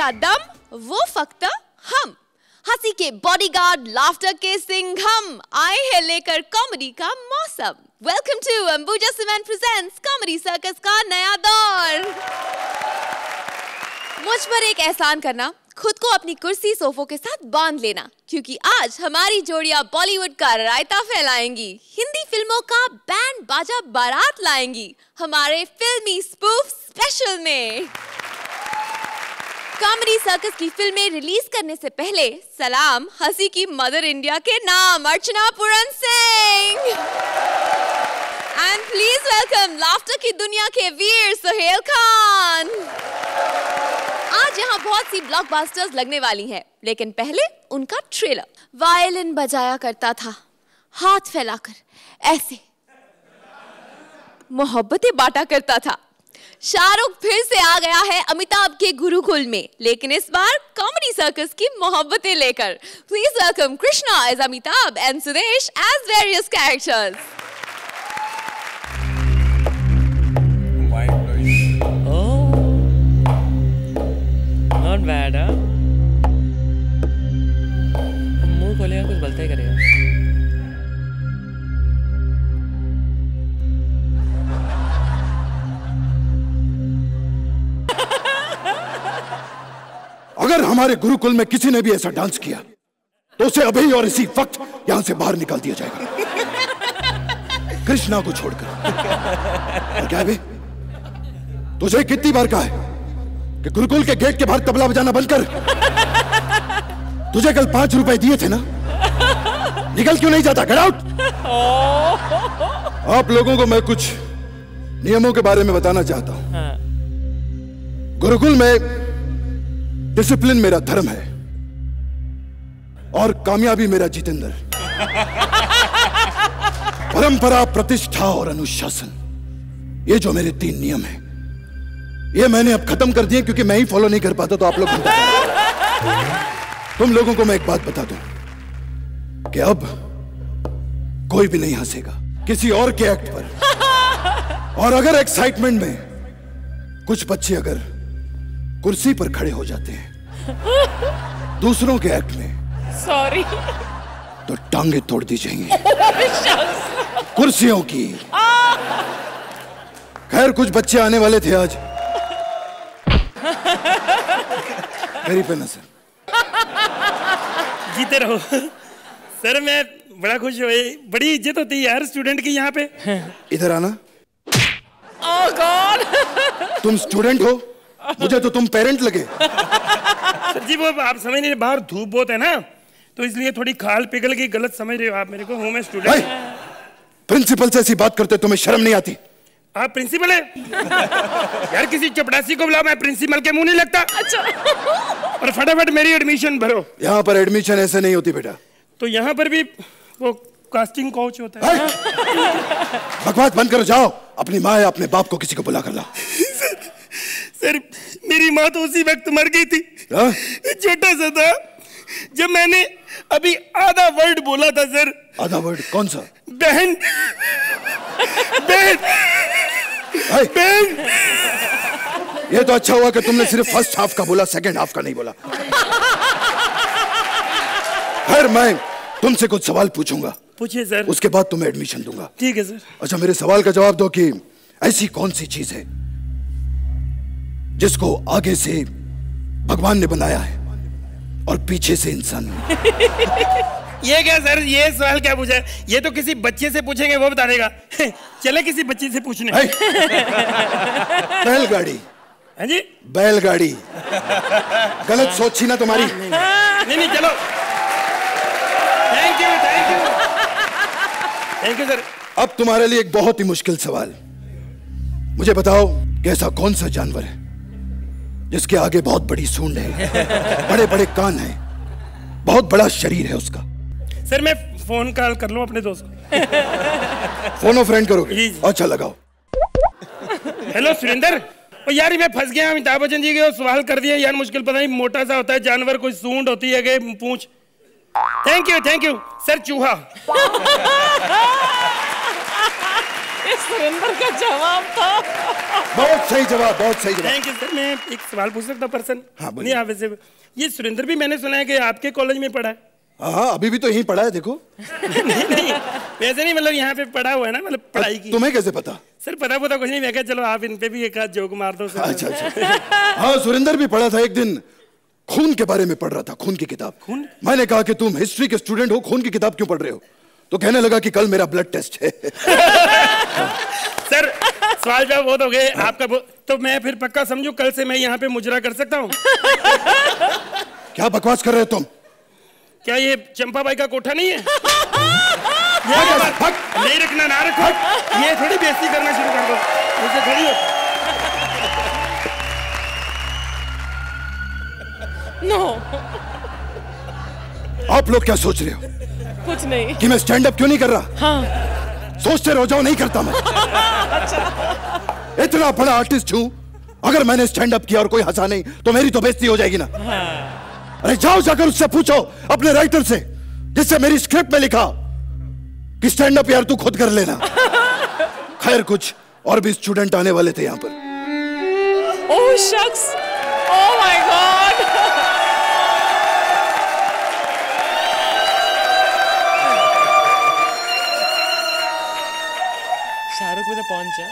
का दम वो फक्त हम, हंसी के बॉडीगार्ड, लाफ्टर के सिंघम आए हैं लेकर कॉमेडी का मौसम। Welcome to Ambuja cement presents comedy circus का नया दौर। मुझ पर एक एहसान करना, खुद को अपनी कुर्सी सोफों के साथ बांध लेना, क्योंकि आज हमारी जोड़ियां बॉलीवुड का रायता फैलाएंगी, हिंदी फिल्मों का बैंड बाजा बारात लाएंगी हमारे फिल्मी स्पूफ स्पेशल में। कॉमेडी सर्कस की फिल्में रिलीज करने से पहले सलाम हंसी की मदर इंडिया के नाम Archana Puran Singh. And please welcome laughter की दुनिया के वीर सुहेल खान। आज यहाँ बहुत सी ब्लॉकबस्टर्स लगने वाली हैं, लेकिन पहले उनका ट्रेलर। वायलिन बजाया करता था हाथ फैलाकर, ऐसे मोहब्बतें बांटा करता था। शाहरुख फिर से आ गया है अमिताभ के गुरुकुल में, लेकिन इस बार कॉमेडी सर्कस की मोहब्बतें लेकर। Please welcome Krishna as Amitabh and Sudesh as various characters. Not bad, huh? मुंह खोलेगा कुछ बोलता ही करेगा। अगर हमारे गुरुकुल में किसी ने भी ऐसा डांस किया तो उसे अभी और इसी वक्त यहां से बाहर निकाल दिया जाएगा, कृष्णा को छोड़कर। और क्या बे, तुझे कितनी बार कहा है कि गुरुकुल के गेट के बाहर तबला बजाना बंद कर। तुझे कल 5 रुपए दिए थे ना, निकल क्यों नहीं जाता? Get out. आप लोगों को मैं कुछ नियमों के बारे में बताना चाहता हूं। गुरुकुल में डिसिप्लिन मेरा धर्म है और कामयाबी मेरा जितेंद्र। परंपरा, प्रतिष्ठा और अनुशासन, ये जो मेरे 3 नियम हैं, ये मैंने अब खत्म कर दिए, क्योंकि मैं ही फॉलो नहीं कर पाता तो आप लोग तुम लोगों को मैं एक बात बता दूं कि अब कोई भी नहीं हंसेगा किसी और के एक्ट पर। और अगर एक्साइटमेंट में कुछ बच्चे अगर कुर्सी पर खड़े हो जाते हैं दूसरों के एक्ट में, सॉरी, तो टांगे तोड़ दी जाएंगी कुर्सियों की। खैर कुछ बच्चे आने वाले थे आज, मेरी पे नजर। जीते रहो सर, मैं बड़ा खुश हुई, बड़ी इज्जत होती है यार स्टूडेंट की यहाँ पे। इधर आना। Oh God! तुम स्टूडेंट हो, मुझे तो तुम पेरेंट लगे। सर जी वो आप समझ नहीं रहे, बाहर धूप बहुत है ना, तो इसलिए थोड़ी खाल पिघल गई, गलत समझ रहे हो आप मेरे को। हूँ मैं स्टूडेंट। प्रिंसिपल से ऐसी बात करते तुम्हें शर्म नहीं आती? आप प्रिंसिपल है यार, किसी चपड़ासी को बुलाओ, मैं प्रिंसिपल के मुंह नहीं लगता। अच्छा। और फटाफट मेरी एडमिशन भरो। यहाँ पर एडमिशन ऐसे नहीं होती बेटा। तो यहाँ पर भी वो कास्टिंग कोच होता है। बकवास बंद करो, जाओ अपनी माँ या अपने बाप को किसी को बुला कर लाओ। सर मेरी माँ तो उसी वक्त मर गई थी, छोटा सा था जब मैंने अभी आधा वर्ड बोला था सर। आधा वर्ड कौन सा? बहन। बहन। बहन। ये तो अच्छा हुआ कि तुमने सिर्फ फर्स्ट हाफ का बोला, सेकंड हाफ का नहीं बोला। खैर मैं तुमसे कुछ सवाल पूछूंगा। पूछिए सर। उसके बाद तुम्हें एडमिशन दूंगा। ठीक है सर। अच्छा मेरे सवाल का जवाब दो कि ऐसी कौन सी चीज है जिसको आगे से भगवान ने बनाया है और पीछे से इंसान ने? ये क्या सर, ये सवाल क्या पूछा है? ये तो किसी बच्चे से पूछेंगे वो बता देगा। चले किसी बच्चे से पूछने। बैलगाड़ी। हाँ जी बैलगाड़ी। गलत सोच थी ना तुम्हारी? नहीं चलो। Thank you thank you thank you sir. अब तुम्हारे लिए एक बहुत ही मुश्किल सवाल। मुझे बताओ कि ऐसा कौन सा जानवर है जिसके आगे बहुत बड़ी सूंड है, बड़े बड़े कान हैं, बहुत बड़ा शरीर है उसका? सर मैं फोन कॉल कर लूं अपने दोस्त को। फोन ऑफ फ्रेंड करोगे? अच्छा लगाओ। हेलो सुरेंद्र। और यार मैं फंस गया, अमिताभ बच्चन जी के सवाल कर दिया यार, मुश्किल पता नहीं मोटा सा होता है जानवर, कोई सूंड होती है कि पूंछ। Thank you sir. चूहा। सुरेंद्र का जवाब था। बहुत सही जवाब, बहुत सही जवाब। Thank you sir. मैं एक सवाल पूछ सकता हूँ पर्सन? हाँ, बोलिए। नहीं, आप वैसे ये सुरेंद्र भी मैंने सुना है कि आपके कॉलेज में पढ़ा है। हाँ, अभी भी तो यहीं पढ़ा है, देखो। नहीं, वैसे नहीं, मतलब यहाँ पे पढ़ा हुआ है ना, मतलब पढ़ाई की। तुम्हें कैसे पता? सर पता कुछ नहीं, मैं कहा चलो आप इन पे भी एक आध जोक मार दो सर। अच्छा। हाँ, सुरेंद्र भी पढ़ा था एक दिन, खून के बारे में पढ़ रहा था, खून की किताब। खून? मैंने कहा कि तुम हिस्ट्री के स्टूडेंट हो, खून की किताब क्यों पढ़ रहे हो? तो कहने लगा कि कल मेरा ब्लड टेस्ट है। सर सवाल जवाब बहुत हो गए आपका, तो मैं फिर पक्का समझू कल से मैं यहाँ पे मुजरा कर सकता हूँ? क्या बकवास कर रहे हो तुम? क्या ये चंपा बाई का कोठा नहीं है? भाग। नहीं रखना, ना रखो। ये थोड़ी बेइज्जती करना शुरू कर दो, मुझे थोड़ी हो। नो, आप लोग क्या सोच रहे हो कुछ नहीं। कि मैं स्टैंड अप क्यों नहीं कर रहा? हाँ। सोचते रहो जाओ, नहीं करता मैं। इतना बड़ा आर्टिस्ट हूं, अगर मैंने स्टैंड अप किया और कोई हंसा नहीं तो मेरी तो बेइज्जती हो जाएगी ना। अरे जाओ, जाकर उससे पूछो, अपने राइटर से जिससे मेरी स्क्रिप्ट में लिखा कि स्टैंड अप यार तू खुद कर लेना। खैर, कुछ और भी स्टूडेंट आने वाले थे यहाँ पर। ओह शख्स, ओह माय गॉड। शाहरुख में तो पहुंचा।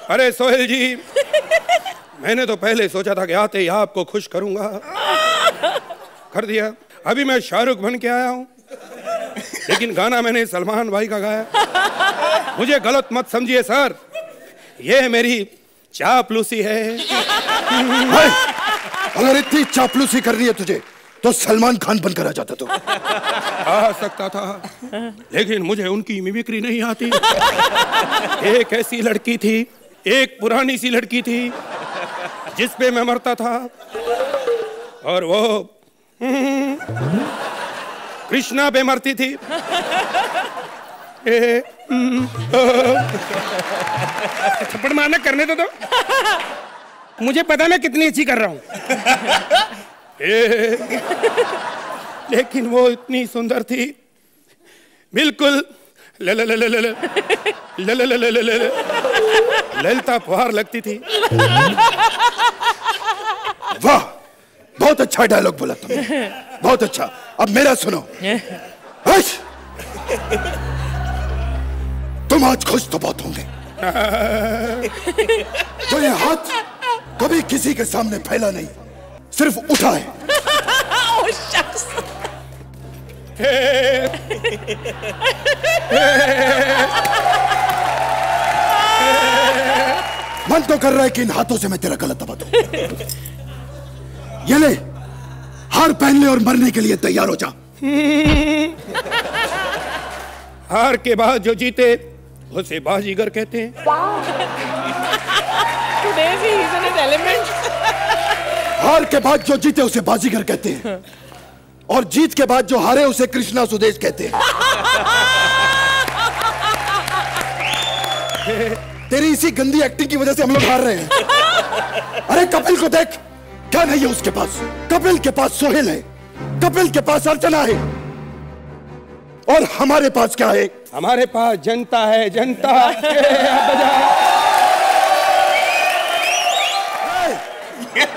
अरे सोहेल जी, मैंने तो पहले सोचा था कि आते ही आपको खुश करूंगा, कर दिया। अभी मैं शाहरुख बन के आया हूं, लेकिन गाना मैंने सलमान भाई का गाया। मुझे गलत मत समझिए सर, ये मेरी चापलूसी है। अगर इतनी चापलूसी करनी है तुझे तो सलमान खान बनकर आ जाता तो। आ सकता था, लेकिन मुझे उनकी मिमिक्री नहीं आती। एक ऐसी लड़की थी, एक पुरानी सी लड़की थी जिस पे मैं मरता था, और वो कृष्णा पे मरती थी। थप्पड़ मारना करने दो तो। मुझे पता मैं कितनी अच्छी कर रहा हूँ। लेकिन वो इतनी सुंदर थी, बिल्कुल ललिता फुहार लगती थी। वाह, बहुत अच्छा डायलॉग बोला तुमने, बहुत अच्छा। अब मेरा सुनो। तुम आज खुश तो बहुत होंगे। तो ये हाथ कभी किसी के सामने फैला नहीं, सिर्फ उठा है। ओह शख्स। मन तो कर रहा है कि इन हाथों से मैं तेरा गलत दबा दूं। ये ले, हार पहन ले और मरने के लिए तैयार हो जा। हार के बाद जो जीते उसे बाजीगर कहते हैं। Today he is in his element. हार के बाद जो जीते उसे बाजीगर कहते हैं, और जीत के बाद जो हारे उसे कृष्णा सुदेश कहते हैं। तेरी इसी गंदी एक्टिंग की वजह से हम लोग हार रहे हैं। अरे कपिल को देख, क्या नहीं है उसके पास? कपिल के पास सोहेल है, कपिल के पास अर्चना है, और हमारे पास क्या है? हमारे पास जनता है, जनता।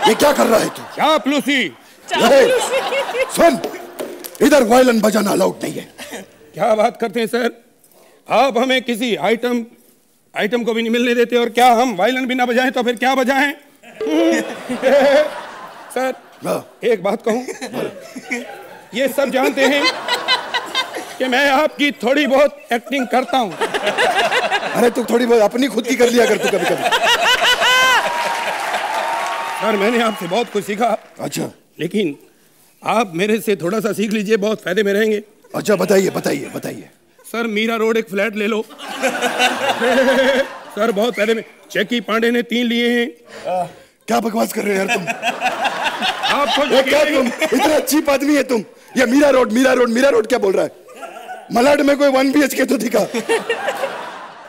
ये क्या कर रहा है तू? चापलूसी। सुन, इधर वायलिन बजाना अलाउड नहीं है। क्या बात करते हैं सर, आप हमें किसी आइटम को भी नहीं मिलने देते, और क्या हम वायलिन भी ना बजाएं तो फिर क्या बजाएं? सर एक बात कहूं, ये सब जानते हैं कि मैं आपकी थोड़ी बहुत एक्टिंग करता हूं। अरे तू थोड़ी बहुत अपनी खुद की कर लिया कर तू कभी कभी। सर मैंने आपसे बहुत कुछ सीखा। अच्छा, लेकिन आप मेरे से थोड़ा सा सीख लीजिए, बहुत फायदे में रहेंगे। अच्छा बताइए बताइए बताइए। सर मीरा रोड एक फ्लैट ले लो। सर बहुत फायदे में। चेकी पांडे ने 3 लिए हैं। क्या बकवास कर रहे हो यार तुम? आपको क्या तुम इतना चीप आदमी है तुम? ये मीरा रोड क्या बोल रहा है? मलाड में कोई 1 BHK तो दिखा।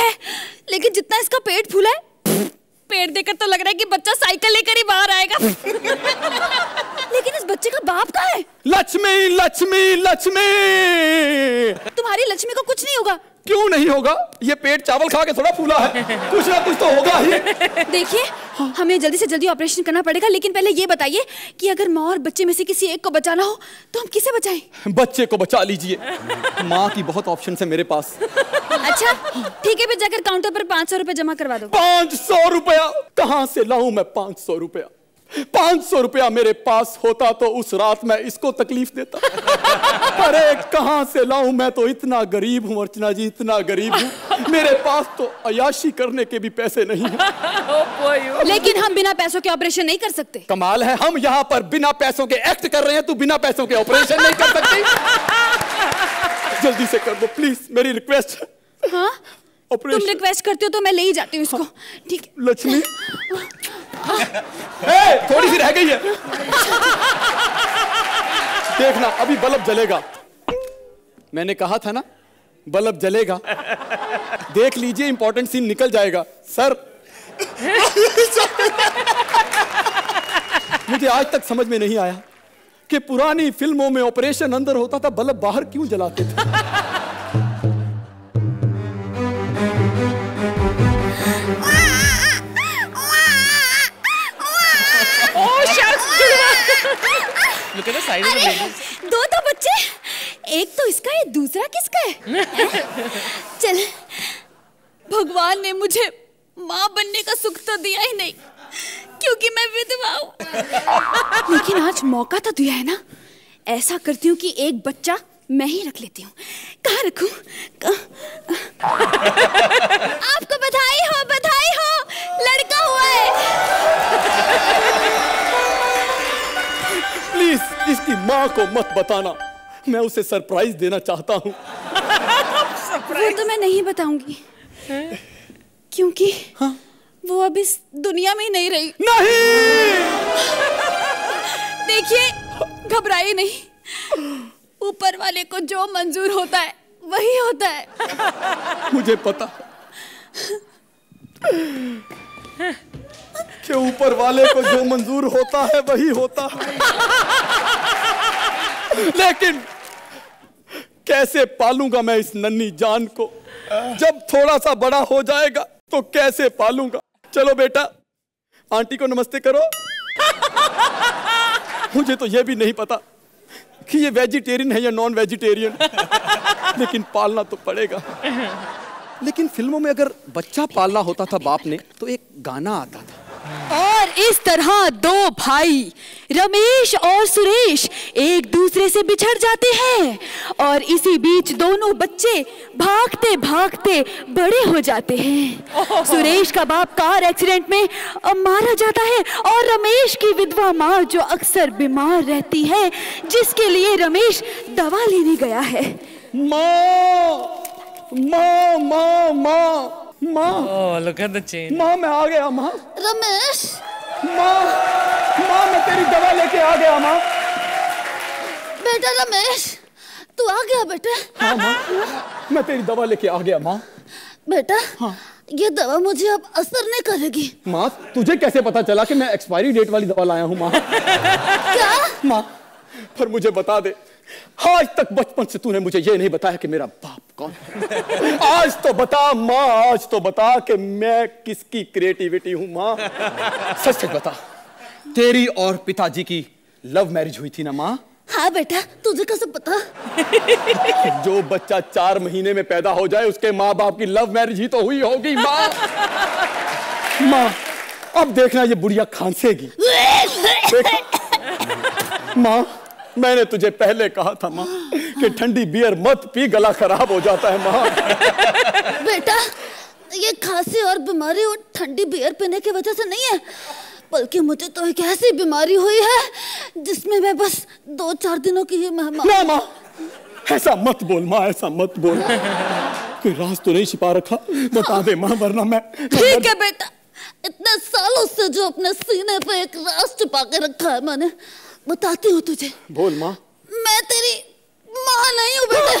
है, लेकिन जितना इसका पेट फूला है, पेट देखकर तो लग रहा है कि बच्चा साइकिल लेकर ही बाहर आएगा। लेकिन इस बच्चे का बाप कहाँ है? लक्ष्मी लक्ष्मी लक्ष्मी। तुम्हारी लक्ष्मी को कुछ नहीं होगा। क्यों नहीं होगा? ये पेट चावल खा के थोड़ा फूला है, कुछ ना कुछ तो होगा ही। देखिए, हमें जल्दी से जल्दी ऑपरेशन करना पड़ेगा, लेकिन पहले ये बताइए कि अगर माँ और बच्चे में से किसी एक को बचाना हो तो हम किसे बचाएं? बच्चे को बचा लीजिए। माँ की बहुत ऑप्शन है मेरे पास। अच्छा ठीक है, फिर जाकर काउंटर पर 500 रुपए जमा करवा दो। 500 रुपया? कहाँ से लाऊं मैं 500 रुपया? 500 रुपया मेरे पास होता तो उस रात मैं इसको तकलीफ देता। अरे कहाँ से लाऊं? मैं तो इतना गरीब हूँ अर्चना जी, इतना गरीब हूँ, मेरे पास तो अयाशी करने के भी पैसे नहीं हैं। लेकिन हम बिना पैसों के ऑपरेशन नहीं कर सकते। कमाल है, हम यहाँ पर बिना पैसों के एक्ट कर रहे हैं, तू बिना पैसों के ऑपरेशन नहीं कर सकती। जल्दी से कर दो प्लीज, मेरी रिक्वेस्ट है। हाँ तुम रिक्वेस्ट करते हो तो मैं ले ही जाती हूँ इसको। ठीक है लक्ष्मी। थोड़ी सी रह गई है, देखना अभी बल्ब जलेगा। मैंने कहा था ना बल्ब जलेगा, देख लीजिए इंपॉर्टेंट सीन निकल जाएगा। सर मुझे आज तक समझ में नहीं आया कि पुरानी फिल्मों में ऑपरेशन अंदर होता था, बल्ब बाहर क्यों जलाते थे? Look at the size of the baby. दो तो बच्चे, एक तो इसका है, दूसरा किसका है? चल, भगवान ने मुझे माँ बनने का सुख तो दिया ही नहीं, क्योंकि मैं विधवा हूँ। लेकिन आज मौका तो दिया है ना, ऐसा करती हूँ कि एक बच्चा मैं ही रख लेती हूँ। कहाँ रखूँ? आपको बधाई हो, लड़का हुआ है। प्लीज इसकी माँ को मत बताना, मैं उसे सरप्राइज देना चाहता हूँ। वो तो मैं नहीं बताऊंगी, क्योंकि वो अब इस दुनिया में ही नहीं रही। नहीं देखिए, घबराइए नहीं, ऊपर वाले को जो मंजूर होता है वही होता है। मुझे पता कि ऊपर वाले को जो मंजूर होता है वही होता है, लेकिन कैसे पालूंगा मैं इस नन्ही जान को? जब थोड़ा सा बड़ा हो जाएगा तो कैसे पालूंगा? चलो बेटा, आंटी को नमस्ते करो। मुझे तो यह भी नहीं पता कि ये वेजिटेरियन है या नॉन वेजिटेरियन, लेकिन पालना तो पड़ेगा। लेकिन फिल्मों में अगर बच्चा पालना होता था बाप ने तो एक गाना आता था, और इस तरह दो भाई रमेश और सुरेश एक दूसरे से बिछड़ जाते हैं, और इसी बीच दोनों बच्चे भागते भागते बड़े हो जाते हैं। सुरेश का बाप कार एक्सीडेंट में मारा जाता है, और रमेश की विधवा माँ जो अक्सर बीमार रहती है, जिसके लिए रमेश दवा लेने गया है। माँ माँ माँ माँ माँ। Oh, look at the chain. माँ मैं आ गया माँ। रमेश। माँ माँ मैं तेरी दवा लेके आ गया माँ। बेटा रमेश, तू आ गया बेटा? हाँ माँ, मैं तेरी दवा लेके आ गया माँ। बेटा हाँ। ये दवा मुझे अब असर नहीं करेगी। माँ तुझे कैसे पता चला कि मैं एक्सपायरी डेट वाली दवा लाया हूँ माँ? क्या? माँ पर मुझे बता दे, आज तक बचपन से तूने मुझे ये नहीं बताया कि मेरा बाप कौन है। आज तो बता माँ, आज तो बता कि मैं किसकी क्रिएटिविटी हूँ माँ। सच सच बता, तेरी और पिताजी की लव मैरिज हुई थी ना माँ? हाँ बेटा, तुझे कैसे पता? जो बच्चा 4 महीने में पैदा हो जाए उसके माँ बाप की लव मैरिज ही तो हुई होगी माँ। माँ अब देखना ये बुढ़िया खांसेगी। माँ मैंने तुझे पहले कहा था माँ कि ठंडी बियर मत पी, गला खराब हो जाता है माँ। बेटा ये खांसी और बीमारी और ठंडी बियर पीने की वजह से नहीं है, बल्कि मुझे तो एक ऐसी बीमारी हुई है जिसमें मैं बस 2-4 दिनों की ही मेहमान। ना माँ ऐसा मत बोल माँ, ऐसा मत बोल। कोई राज तो नहीं छिपा रखा? बता दे माँ, वरना मैं। ठीक है बेटा, इतने सालों से जो अपने सीने पे एक राज छिपा के रखा है मैंने, बताती हूँ तुझे। बोल माँ। मैं तेरी माँ नहीं हूँ बेटा,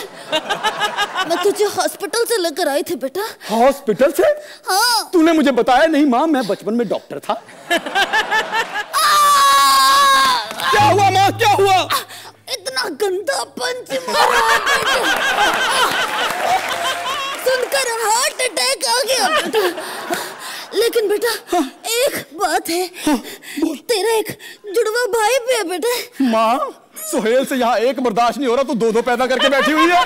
मैं तुझे हॉस्पिटल से लेकर आई थी बेटा। हॉस्पिटल से? हाँ। तूने मुझे बताया नहीं माँ, मैं बचपन में डॉक्टर था। क्या हुआ माँ, क्या हुआ? इतना गंदा पंच मारा बेटा, सुनकर हार्ट अटैक आ गया बेटा। लेकिन बेटा एक बात है, तेरा एक जुड़वा भाई भी है बेटा। माँ, सुहेल से यहाँ एक बर्दाश्त नहीं हो रहा, तो दो पैदा करके बैठी हुई है।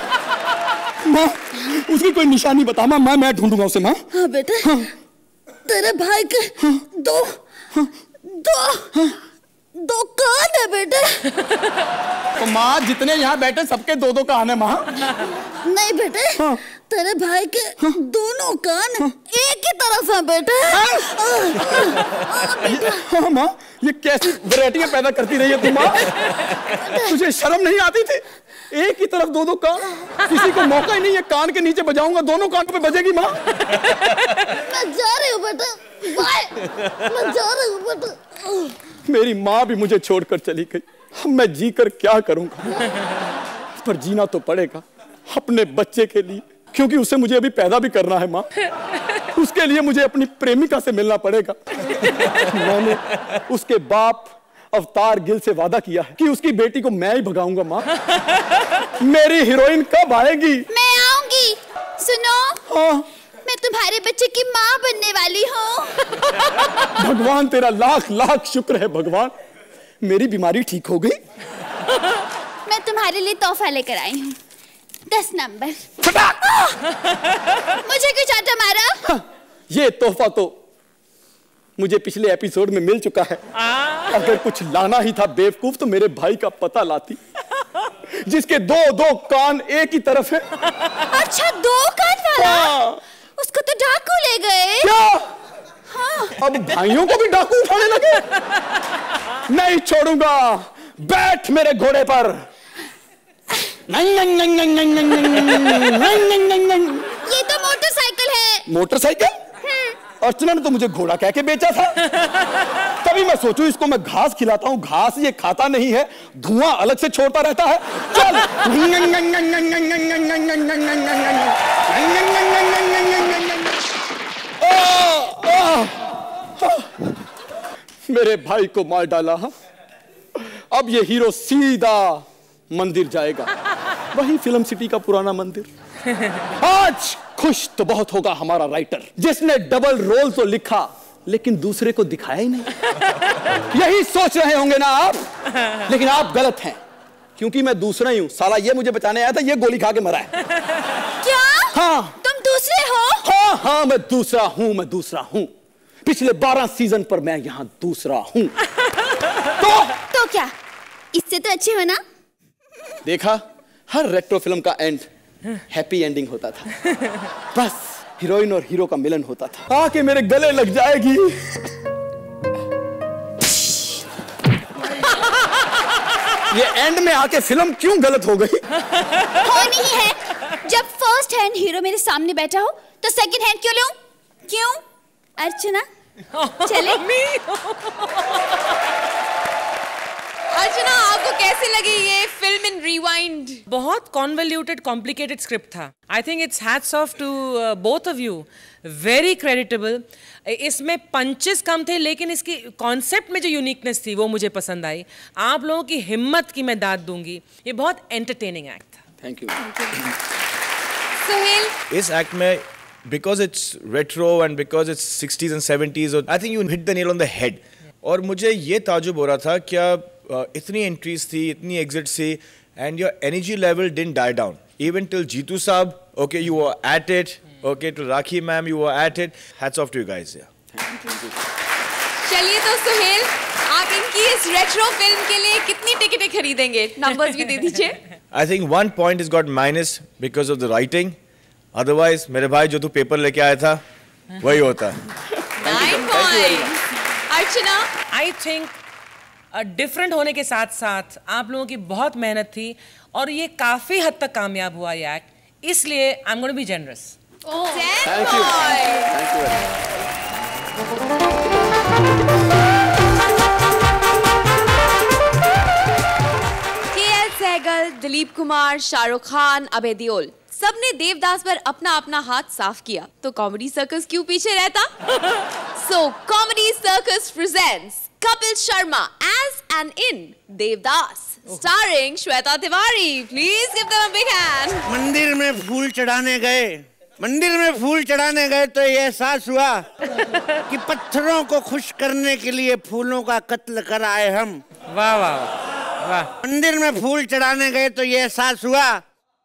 माँ, उसकी कोई निशानी बता माँ, मैं ढूंढूंगा उसे माँ। हाँ बेटा, हाँ। तेरे भाई के दो कान है बेटा। तो माँ, जितने यहाँ बैठे सबके दो कान है माँ। नहीं बेटे, हाँ। तेरे भाई के दोनों कान एक ही तरफ है बेटा। हाँ माँ, ये कैसी वैरायटियां पैदा करती रही है तुम माँ? तुझे शर्म नहीं आती थी? एक ही तरफ दो कान, किसी को मौका ही नहीं है कान के नीचे बजाऊंगा, दोनों कान पे बजेगी माँ। मैं जा रही हूँ बेटा, बाय, मैं जा रही हूँ बेटा। मेरी माँ भी मुझे छोड़कर चली गई, अब मैं जी कर क्या करूंगा? पर जीना तो पड़ेगा अपने बच्चे के लिए, क्योंकि उसे मुझे अभी पैदा भी करना है माँ। उसके लिए मुझे अपनी प्रेमिका से मिलना पड़ेगा। मैंने उसके बाप अवतार गिल से वादा किया है कि उसकी बेटी को मैं ही भगाऊंगा माँ। मेरी हीरोइन कब आएगी? मैं आऊंगी। सुनो, हाँ, मैं तुम्हारे बच्चे की माँ बनने वाली हूँ। भगवान तेरा लाख लाख शुक्र है भगवान, मेरी बीमारी ठीक हो गई। मैं तुम्हारे लिए तोहफा लेकर आई हूँ, 10 नंबर। मुझे क्यों चाटा मारा? हाँ, ये तोहफा तो मुझे पिछले एपिसोड में मिल चुका है। अगर कुछ लाना ही था बेवकूफ तो मेरे भाई का पता लाती, जिसके दो कान एक ही तरफ है। अच्छा, 2 कान वाला? हाँ। उसको तो डाकू ले गए। क्या? हाँ। अब भाइयों को भी डाकू उठाने लगे? नहीं छोड़ूंगा, बैठ मेरे घोड़े पर। ये तो मोटरसाइकिल है। मोटरसाइकिल? अर्चना ने तो मुझे घोड़ा कह के बेचा था। तभी मैं सोचूं इसको मैं घास खिलाता हूँ, घास ये खाता नहीं है, धुआं अलग से छोड़ता रहता है। चल। मेरे भाई को मार डाला। अब ये हीरो सीधा मंदिर जाएगा, वही फिल्म सिटी का पुराना मंदिर। आज खुश तो बहुत होगा हमारा राइटर, जिसने डबल रोल तो लिखा लेकिन दूसरे को दिखाया ही नहीं। यही सोच रहे होंगे ना आप, लेकिन आप गलत हैं, क्योंकि मैं दूसरा ही हूं। साला ये मुझे बचाने आया था, ये गोली खा के मरा है। क्या? हाँ। तुम दूसरे हो? हाँ हाँ, मैं दूसरा हूँ। पिछले 12 सीजन पर मैं यहाँ दूसरा हूँ। तो क्या इससे तो अच्छे हो ना? देखा, हर रेट्रो फिल्म का एंड हैप्पी एंडिंग होता था। बस हीरोइन और हीरो का मिलन होता था। आके मेरे गले लग जाएगी। ये एंड में आके फिल्म क्यों गलत हो गई? होनी ही है। जब फर्स्ट हैंड हीरो मेरे सामने बैठा हो तो सेकंड हैंड क्यों लूं? क्यों? अर्चना चले? अर्चना, आपको कैसे लगी ये फिल्म इन रिवाइंड? बहुत कॉन्वल्यूटेड कॉम्प्लिकेटेड स्क्रिप्ट था। I think it's hats off to both of you, very creditable. इसमें पंचेस कम थे, लेकिन इसकी कॉन्सेप्ट में जो यूनिकनेस थी वो मुझे पसंद आई। आप लोगों की हिम्मत की मैं दाद दूंगी, ये बहुत एंटरटेनिंग एक्ट था। Thank you. सुहेल, इस एक्ट में because it's retro and because it's 60s and 70s, I think you hit the nail on the head. और मुझे ये ताजुब हो रहा था, क्या इतनी एंट्रीज थी, इतनी एग्जिट्स थी, and your energy level didn't die down even till Jitu साहब, okay, you were at it, okay, to rakhi ma'am you were at it. Hats off to you guys. चलिए तो सुहेल, आप इनकी इस रेट्रो फिल्म के लिए कितनी टिकटें खरीदेंगे? नंबर्स भी दे दीजिए। I think 1 point has got minus because of the writing. Otherwise, मेरे भाई जो तू पेपर लेके आया था वही होता। 9 points. Archana, I think different होने के साथ साथ आप लोगों की बहुत मेहनत थी और ये काफी हद तक कामयाब हुआ ये एक्ट, इसलिए I am going to be generous. 10 points. KL Sehgal, Dilip Kumar, Shahrukh Khan, Abhay Deol सबने देवदास पर अपना अपना हाथ साफ किया, तो कॉमेडी सर्कस क्यों पीछे रहता? So comedy circus presents Kapil Sharma as and in Devdas, starring Shweta Tiwari. Please give them a big hand. मंदिर में फूल चढ़ाने गए तो ये एहसास हुआ कि पत्थरों को खुश करने के लिए फूलों का कत्ल कर आए हम. वाह वाह वाह. मंदिर में फूल चढ़ाने गए तो ये एहसास हुआ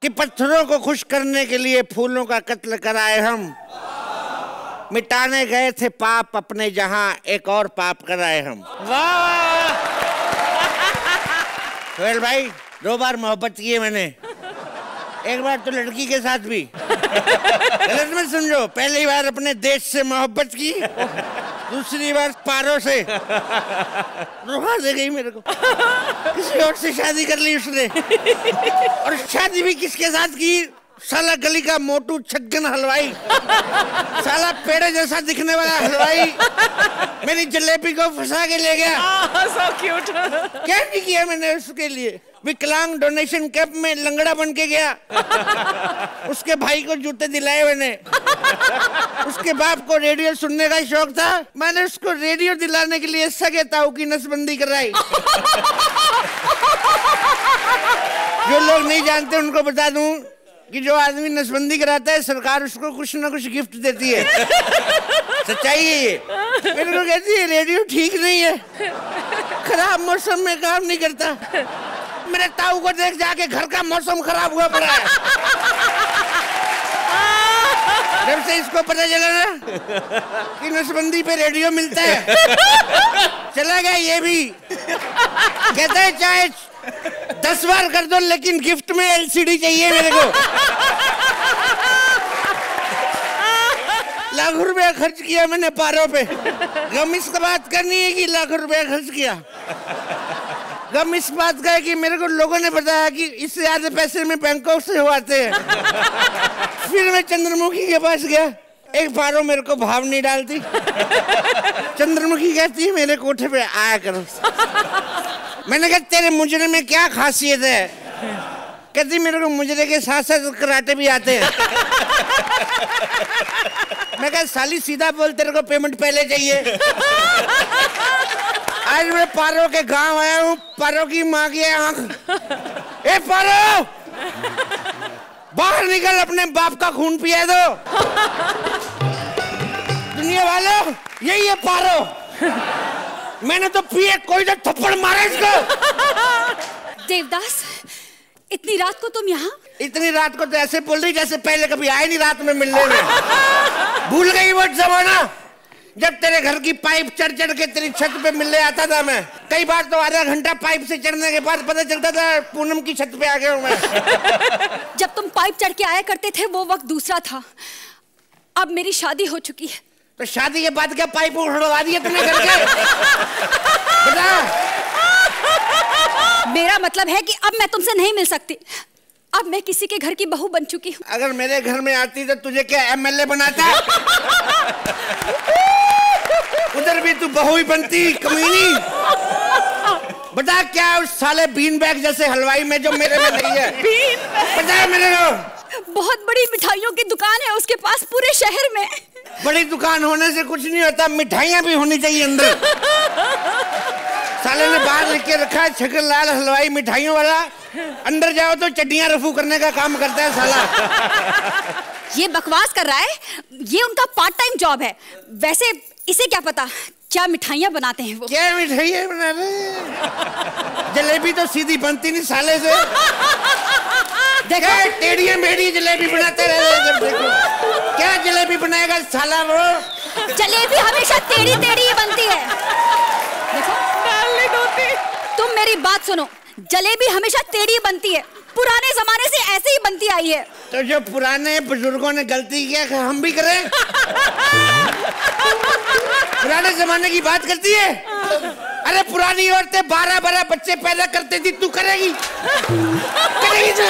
कि पत्थरों को खुश करने के लिए फूलों का कत्ल कराए हम. मिटाने गए थे पाप अपने जहां एक और पाप कराए हम. वाह. सोहेल भाई 2 बार मोहब्बत की है मैंने, एक बार तो लड़की के साथ भी. गलत मत समझो, पहली बार अपने देश से मोहब्बत की, दूसरी बार पारों से. रुका दे गई मेरे को, किसी और से शादी कर ली उसने. और शादी भी किसके साथ की? साला गली का मोटू छक्कन हलवाई, साला पेड़े जैसा दिखने वाला हलवाई मेरी जलेबी को फंसा के ले गया. So cute. क्या नहीं किया मैंने उसके लिए. विकलांग डोनेशन कैंप में लंगड़ा बन के गया, उसके भाई को जूते दिलाए मैंने. उसके बाप को रेडियो सुनने का शौक था, मैंने उसको रेडियो दिलाने के लिए सगे ताऊ की नसबंदी कराई. जो लोग नहीं जानते उनको बता दूं कि जो आदमी नसबंदी कराता है सरकार उसको कुछ ना कुछ गिफ्ट देती है. सच्चाई है ये. मेरे को कहती है रेडियो ठीक नहीं है, खराब मौसम में काम नहीं करता. मेरे ताऊ को देख जाके घर का मौसम खराब हुआ पड़ा है. जब से इसको पता चला ना कि नसबंदी पे रेडियो मिलता है, चला गया ये भी. कहता है चाहे 10 बार कर दो लेकिन गिफ्ट में एलसीडी चाहिए मेरे को. लाख रुपया खर्च किया मैंने पारों पे. गम इस बात का नहीं है कि लाख रुपया खर्च किया, गम इस बात का है कि मेरे को लोगों ने बताया कि इससे ज्यादा पैसे में बैंकॉक से हो आते हैं. फिर मैं चंद्रमुखी के पास गया, एक पारो मेरे को भाव नहीं डालती. चंद्रमुखी कहती है मेरे कोठे पे आया करो. मैंने कहा तेरे मुजरे में क्या खासियत है? कहती मेरे को मुजरे के साथ साथ कराटे भी आते हैं. मैं कहा साली सीधा बोल, तेरे को पेमेंट पहले चाहिए. आज मैं पारो के गांव आया हूँ, पारो की माँ की आंख. ए पारो, बाहर निकल, अपने बाप का खून पिया दो. दुनिया वालों यही है पारो. मैंने तो पिए, कोई तो थप्पड़ मारे इसको. देवदास, इतनी रात को तुम यहाँ? इतनी रात को तो ऐसे बोल रही जैसे पहले कभी आए नहीं रात में मिलने में. भूल गई वो जमाना जब तेरे घर की पाइप चढ़ चढ़ के तेरी छत पे मिलने आता था मैं. कई बार तो आधा घंटा पाइप से चढ़ने के बाद पता चलता था पूनम की छत पे आ गया हूँ मैं. जब तुम पाइप चढ़ के आया करते थे वो वक्त दूसरा था, अब मेरी शादी हो चुकी है. तो शादी के बाद क्या पाइप उड़वा दिया तुमने घर के? बता. मेरा मतलब है कि अब मैं तुमसे नहीं मिल सकती. अब मैं किसी के घर की बहू बन चुकी हूँ. अगर मेरे घर में आती तो तुझे क्या एमएलए बनाता? उधर भी तू बहू ही बनती कमीनी. बता क्या उस साले बीन बैग जैसे हलवाई में जो मेरे में नहीं है? पता है मेरे को बहुत बड़ी मिठाइयों की दुकान है उसके पास पूरे शहर में. बड़ी दुकान होने से कुछ नहीं होता, मिठाइयाँ भी होनी चाहिए अंदर. साले ने बाहर लिख के रखा है छगनलाल हलवाई मिठाइयों वाला. अंदर जाओ तो चड्डियाँ रफू करने का काम करता है साला. ये बकवास कर रहा है, ये उनका पार्ट टाइम जॉब है. वैसे इसे क्या पता क्या मिठाइयाँ बनाते हैं वो. क्या मिठाइयाँ बना रहे हैं? जलेबी तो सीधी बनती नहीं साले से. देखो टेढ़ी मेढ़ी जलेबी बनाते रहे. क्या जलेबी बनाएगा साला वो? जलेबी हमेशा टेढ़ी टेढ़ी ही बनती है. देखो तुम मेरी बात सुनो, जलेबी हमेशा टेढ़ी बनती है, पुराने जमाने से ऐसे ही बनती आई है. तो जो पुराने बुजुर्गों ने गलती किया हम भी करें? पुराने जमाने की बात करती है? अरे पुरानी औरतें 12-12 बच्चे पैदा करती थी, तू करेगी? करेगी तू?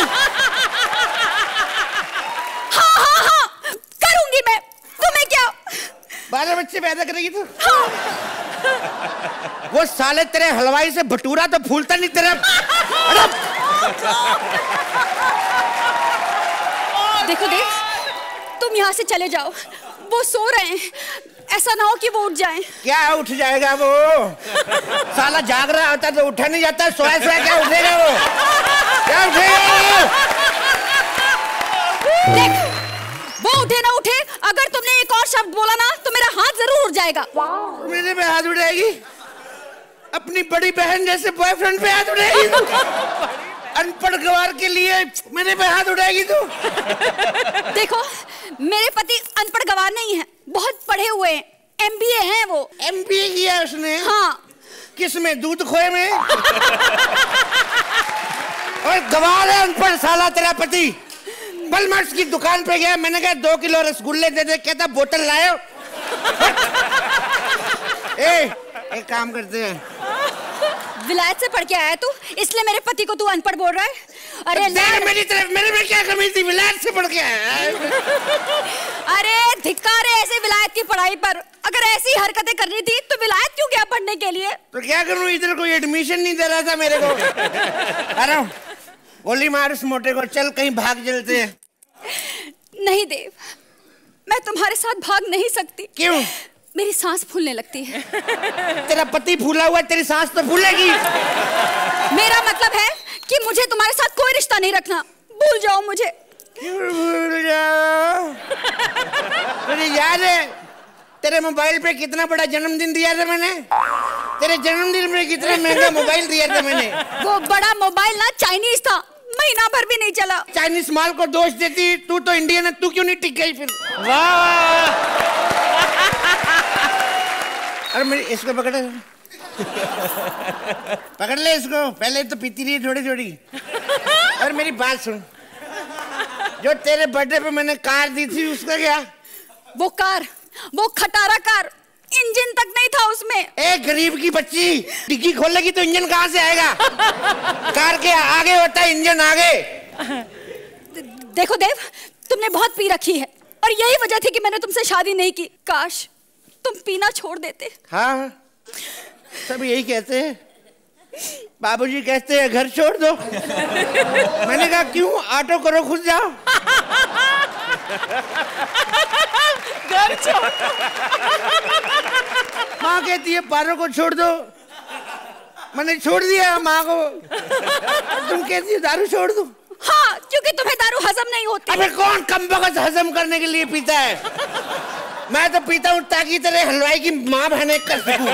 हाँ करूंगी मैं. तुम्हें क्या? 12 बच्चे पैदा करेगी तू? वो साले तेरे हलवाई से भटूरा तो फूलता नहीं तेरा। देखो देख, तुम यहाँ से चले जाओ, वो सो रहे हैं, ऐसा ना हो कि वो उठ जाएं। क्या उठ जाएगा वो? साला जाग रहा होता तो उठा नहीं जाता, सोया सोया क्या उठेगा वो? क्या उठेगा वो? देख, वो उठे ना उठे, अगर तुमने एक और शब्द बोला ना तो मेरा हाथ जरूर उठ जाएगा। मेरे पे हाथ उठाएगी? अपनी बड़ी बहन जैसे बॉयफ्रेंड पे हाथ उठाएगी? अनपढ़ गवार के लिए मेरे पे हाथ उठाएगी तू? देखो, मेरे पति अनपढ़ गवार नहीं है, बहुत पढ़े हुए हैं, MBA हैं वो। MBA किया उसने? हाँ। किस में? दूध खोए में? और गवार है अनपढ़ साला तेरा पति। बलमर्स की दुकान पे गया, मैंने कहा 2 किलो रसगुल्ले दे दे, कहता बोतल लाए हो। एक काम करते हैं, विलायत से पढ़ के आया तू, इसलिए मेरे पति को तू अनपढ़ बोल रहा है? अरे मेरी तरफ, मेरे में क्या कमी थी? विलायत से पढ़ के आया। अरे धिक्कार है ऐसे विलायत की पढ़ाई पर। अगर ऐसी हरकतें करनी थी तो विलायत क्यों गया पढ़ने के लिए? तो क्या करूं, इधर कोई एडमिशन नहीं दे रहा था मेरे को। अरे गोली मार उस मोटे को, चल कहीं भाग चलते हैं। नहीं देव, मैं तुम्हारे साथ भाग नहीं सकती। क्यों? मेरी सांस फूलने लगती है। तेरा पति फूला हुआ, तेरी सांस तो फूलेगी। मेरा मतलब है कि मुझे तुम्हारे साथ कोई रिश्ता नहीं रखना, भूल जाओ मुझे। क्यों भूल जाओ? मुझे याद है तेरे मोबाइल पे कितना बड़ा जन्मदिन दिया था मैंने। तेरे जन्मदिन में कितना महंगा मोबाइल दिया था मैंने। वो बड़ा मोबाइल ना चाइनीज था, महीना भर भी नहीं चला। चाइनीज माल को दोष देती, तू तो इंडियन है, तू क्यों नहीं टिक गई फिर? वाह। अरे मेरी इसको पकड़ पकड़ ले इसको, पहले तो पीती रही थोड़ी थोड़ी। और मेरी बात सुन, जो तेरे बर्थडे पे मैंने कार दी थी उसका क्या? वो कार, वो खटारा कार, इंजन तक नहीं था उसमें। एक गरीब की बच्ची डिग्गी खोलेगी तो इंजन कहाँ से आएगा? कार के आगे होता है इंजन, आगे। देखो देव, तुमने बहुत पी रखी है और यही वजह थी कि मैंने तुमसे शादी नहीं की। काश तुम पीना छोड़ देते। हाँ, सब यही कहते हैं, बाबूजी कहते हैं घर छोड़ दो। मैंने कहा क्यों, ऑटो करो खुद जाओ। घर छोड़। माँ कहती है पारो को छोड़ दो, मैंने छोड़ दिया माँ को। तुम कहती हो दारू छोड़ दो। हाँ, क्योंकि तुम्हें दारू हजम नहीं होती। अबे कौन कमबख्त हजम करने के लिए पीता है? मैं तो पीता हूँ ताकि तेरे हलवाई की माँ बहने कर सकूं।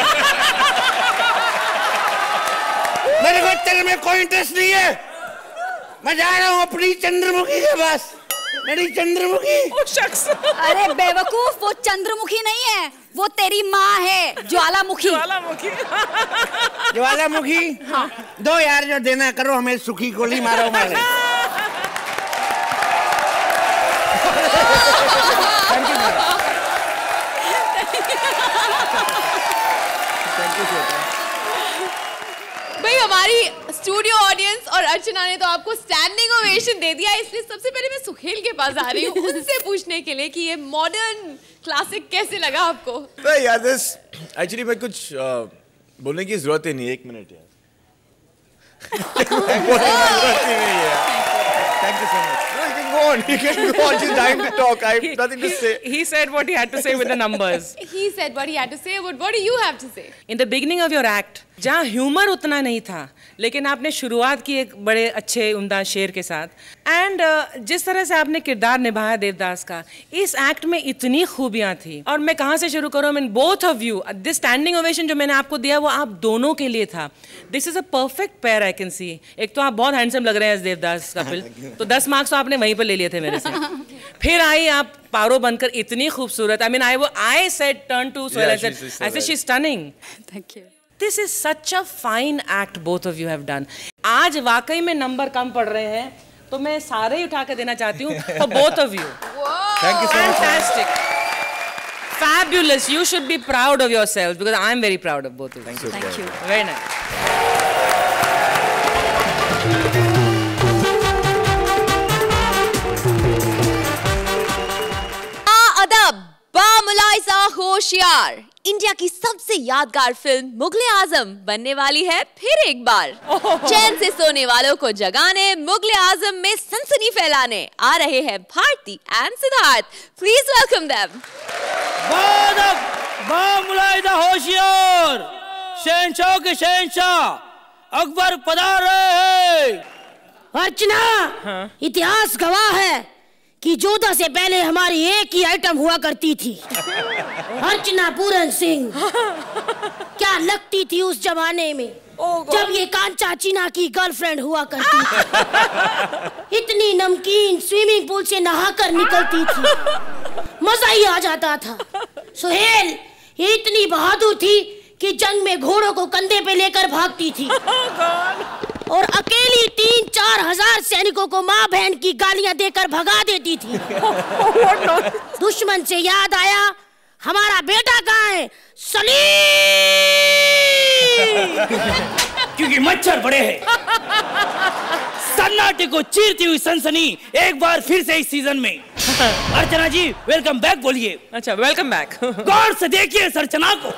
मेरे को तेरे में कोई इंटरेस्ट नहीं है। मैं जा रहा हूँ अपनी चंद्रमुखी के पास। मेरी चंद्रमुखी। वो शख्स। अरे बेवकूफ, वो चंद्रमुखी नहीं है, वो तेरी माँ है, ज्वालामुखी। ज्वालामुखी। ज्वालामुखी। हाँ। दो यार, जो देना करो, हमें सुखी गोली मारो मारे। भाई हमारी स्टूडियो ऑडियंस और अर्चना ने तो आपको स्टैंडिंग ओवेशन दे दिया, इसलिए सबसे पहले मैं सुहेल के पास आ रही हूँ उनसे पूछने के लिए कि ये मॉडर्न क्लासिक कैसे लगा आपको? तो यार दिस एक्चुअली मैं कुछ बोलने की जरूरत ही नहीं है, 1 मिनट यार। Thank you so much. No, you can go on. You can go on. She's dying to talk. I have nothing to say. He said what he had to say with the numbers. He said what he had to say, but what do you have to say? In the beginning of your act, जहाँ humour उतना नहीं था, लेकिन आपने शुरुआत की एक बड़े अच्छे उम्दा शेर के साथ, एंड जिस तरह से आपने किरदार निभाया देवदास का, इस एक्ट में इतनी खूबियाँ थी। और मैं कहाँ से शुरू करूँ? Mean both of you, this standing ovation जो मैंने आपको दिया वो आप दोनों के लिए था। This is a perfect pair I can see. एक तो आप बहुत हैंडसम लग रहे हैं देवदास कपिल, तो 10 मार्क्स तो आपने वहीं पर ले लिए थे मेरे से। फिर आई आप पारो बनकर इतनी खूबसूरत। I mean I said turn to Sohail, I said she is stunning. Thank you. This is such a fine act both of you have done. आज वाकई में नंबर कम पड़ रहे हैं, तो मैं सारे ही उठा के देना चाहती हूँ for both of you. Thank you so much. Fantastic. Fabulous. You should be proud of yourselves because I am very proud of both of you. Thank you. Very nice. अदब, बा मुलाइजा हो होशियार। इंडिया की सबसे यादगार फिल्म मुगले आजम बनने वाली है फिर एक बार। चैन से सोने वालों को जगाने, मुगले आजम में सनसनी फैलाने आ रहे हैं Bharti and Siddharth. Please welcome them. मुलाहिदा होशियार, शहंशाह के शहंशाह अकबर पधार रहे हैं। अर्चना, इतिहास गवाह है कि जोधा से पहले हमारी एक ही आइटम हुआ करती थी, अर्चना पूरन सिंह। क्या लगती थी उस जमाने में जब ये कांचा चीना की गर्लफ्रेंड हुआ करती थी। इतनी नमकीन स्विमिंग पूल से नहाकर निकलती थी, मजा ही आ जाता था। सुहेल ये इतनी बहादुर थी कि जंग में घोड़ों को कंधे पे लेकर भागती थी और अकेली 3-4 हजार सैनिकों को माँ बहन की गालियां देकर भगा देती थी। दुश्मन से याद आया, हमारा बेटा कहाँ है? सलीम। क्योंकि मच्छर बड़े हैं। सन्नाटे को चीरती हुई सनसनी एक बार फिर से इस सीजन में। अर्चना जी वेलकम बैक बोलिए। अच्छा वेलकम बैक। गौर से देखिए इस अर्चना को।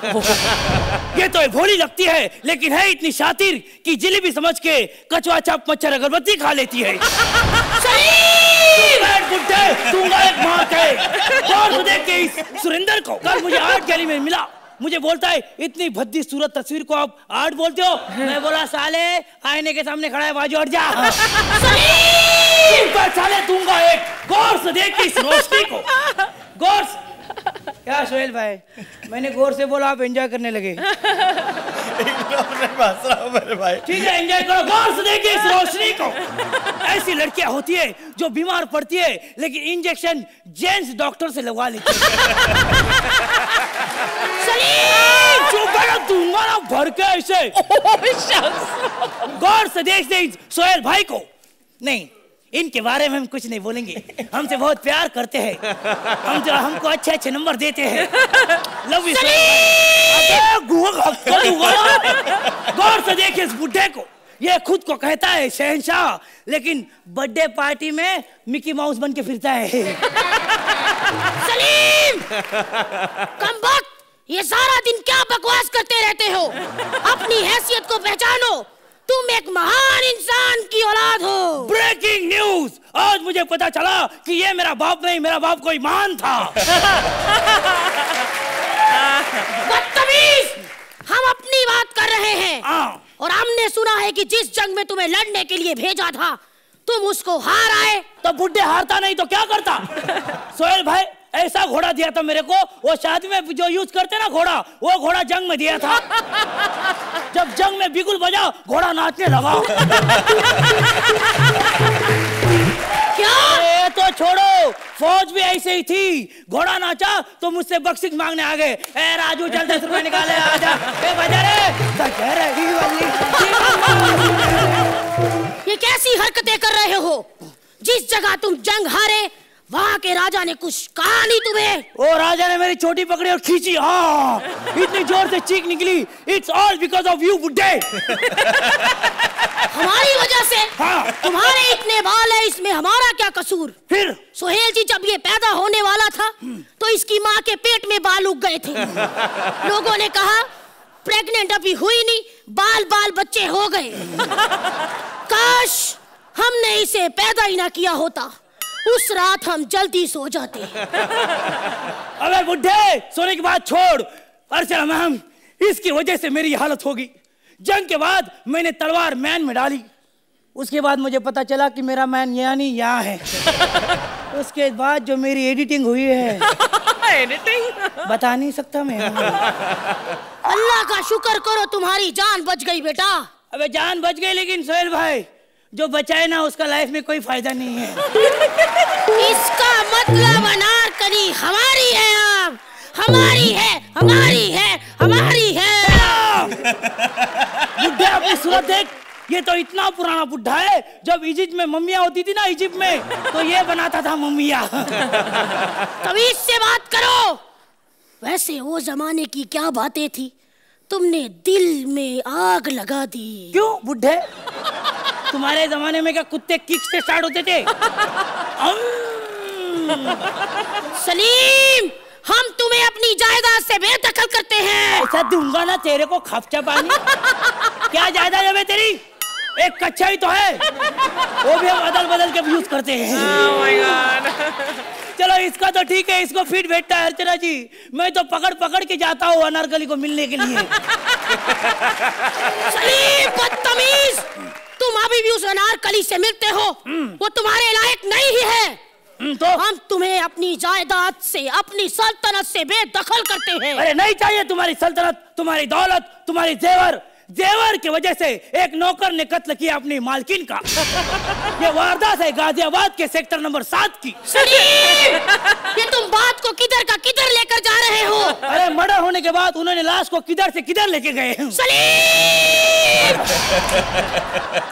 ये तो भोली लगती है लेकिन है इतनी शातिर कि जिलेबी समझ के कचवा चाप मच्छर अगरबत्ती खा लेती है। गौर से देख के इस सुरेंद्र को कल मुझे आर्ट गैलरी में मिला, मुझे बोलता है इतनी भद्दी सूरत तस्वीर को आप आर्ट बोलते हो? मैं बोला साले आईने के सामने खड़ा है, बाजू हट जा। साले दूंगा एक। गौर से देख इस रोशनी को। गौर से क्या सोहेल भाई, मैंने गौर से बोला आप एंजॉय करने लगे। भाई ठीक है एंजॉय करो। गौर से देखिए इस रोशनी को। ऐसी लड़कियां होती है जो बीमार पड़ती है लेकिन इंजेक्शन जेंट्स डॉक्टर से लगवा लेती है। दूंगा ना भर के ऐसे। गौर से देख सोहेल भाई को। नहीं इनके बारे में हम कुछ नहीं बोलेंगे, हमसे बहुत प्यार करते हैं, हमको अच्छे नंबर देते हैं। Love you. गौर से देखिए इस बुड्ढे को, ये खुद को कहता है शहंशाह लेकिन बर्थडे पार्टी में मिकी माउस बन के फिरता है। सलीम, कम वक्त, ये सारा दिन क्या बकवास करते रहते हो? अपनी हैसियत को पहचानो, तुम एक महान इंसान की औलाद हो। ब्रेकिंग न्यूज, आज मुझे पता चला कि ये मेरा बाप नहीं, मेरा बाप कोई महान था। बदतमीज, हम अपनी बात कर रहे हैं और हमने सुना है कि जिस जंग में तुम्हें लड़ने के लिए भेजा था तुम उसको हार आए। तो बुड्ढे हारता नहीं तो क्या करता? सोहेल भाई ऐसा घोड़ा दिया था मेरे को, वो शादी में जो यूज करते ना घोड़ा, वो घोड़ा जंग में दिया था। जब जंग में बिगुल बजा घोड़ा नाचने लगा। क्या? ये तो छोड़ो, फौज भी ऐसे ही थी, घोड़ा नाचा तो मुझसे बख्शिश मांगने आ गए। ए राजू चल 10 रुपए निकाले, आजा। ए बजा रे। ये कैसी हरकतें कर रहे हो? जिस जगह तुम जंग हारे वहाँ के राजा ने कुछ कहा नहीं तुम्हें? ओ राजा ने मेरी चोटी पकड़ी और खींची। हाँ इतनी जोर से चीख निकली, it's all because of you बुड्ढे। हमारी वजह से? हाँ। तुम्हारे इतने बाल है, इसमें हमारा क्या कसूर? फिर सोहेल जी जब ये पैदा होने वाला था तो इसकी माँ के पेट में बाल उग गए थे। लोगों ने कहा प्रेग्नेंट अभी हुई नहीं, बाल बाल बच्चे हो गए। काश हमने इसे पैदा ही ना किया होता, उस रात हम जल्दी सो जाते। अबे बुड्ढे, सोने की बात छोड़। अर्चना मैम, इसकी वजह से मेरी हालत होगी। जंग के बाद मैंने तलवार मैन में डाली, उसके बाद मुझे पता चला कि मेरा मैन यानी यहाँ है। उसके बाद जो मेरी एडिटिंग हुई है एडिटिंग बता नहीं सकता मैं। अल्लाह का शुक्र करो तुम्हारी जान बच गई बेटा। अबे जान बच गई लेकिन सोहेल भाई जो बचाए ना उसका लाइफ में कोई फायदा नहीं है। इसका मतलब अनारकली हमारी है, अब हमारी है, हमारी है, हमारी है। बुड्ढे अपनी सूरत देख, ये तो इतना पुराना बुड्ढा है, जब इजिप्ट में मम्मियाँ होती थी ना इजिप्ट में, तो ये बनाता था मम्मियाँ। तमीज से बात करो। वैसे वो जमाने की क्या बातें थी, तुमने दिल में आग लगा दी। क्यों बुड्ढे, तुम्हारे जमाने में क्या कुत्ते किक से स्टार्ट होते थे? सलीम, हम तुम्हें अपनी जायदाद से बेदखल करते हैं। ऐसा दूंगा ना तेरे को खपचा पानी। क्या जायदाद है तेरी? एक कच्चा ही तो है, वो भी हम अदल बदल के यूज करते हैं। Oh my God. चलो इसका तो ठीक है, इसको फिट बैठता है अर्चना जी। मैं तो पकड़ पकड़ के जाता हूँ अनारकली को मिलने के लिए। सलीम बदतमीज, तुम अभी भी उस अनारकली से मिलते हो, वो तुम्हारे लायक नहीं है। तो हम तुम्हें अपनी जायदाद से, अपनी सल्तनत से बेदखल करते हैं। अरे नहीं चाहिए तुम्हारी सल्तनत, तुम्हारी दौलत, तुम्हारी जेवर। जेवर की वजह से एक नौकर ने कत्ल किया अपनी मालकिन का। ये वारदात है गाजियाबाद के सेक्टर नंबर 7 की। सलीम, ये तुम बात को किधर का किधर लेकर जा रहे हो? अरे मर्डर होने के बाद उन्होंने लाश को किधर से किधर लेके गए। सलीम!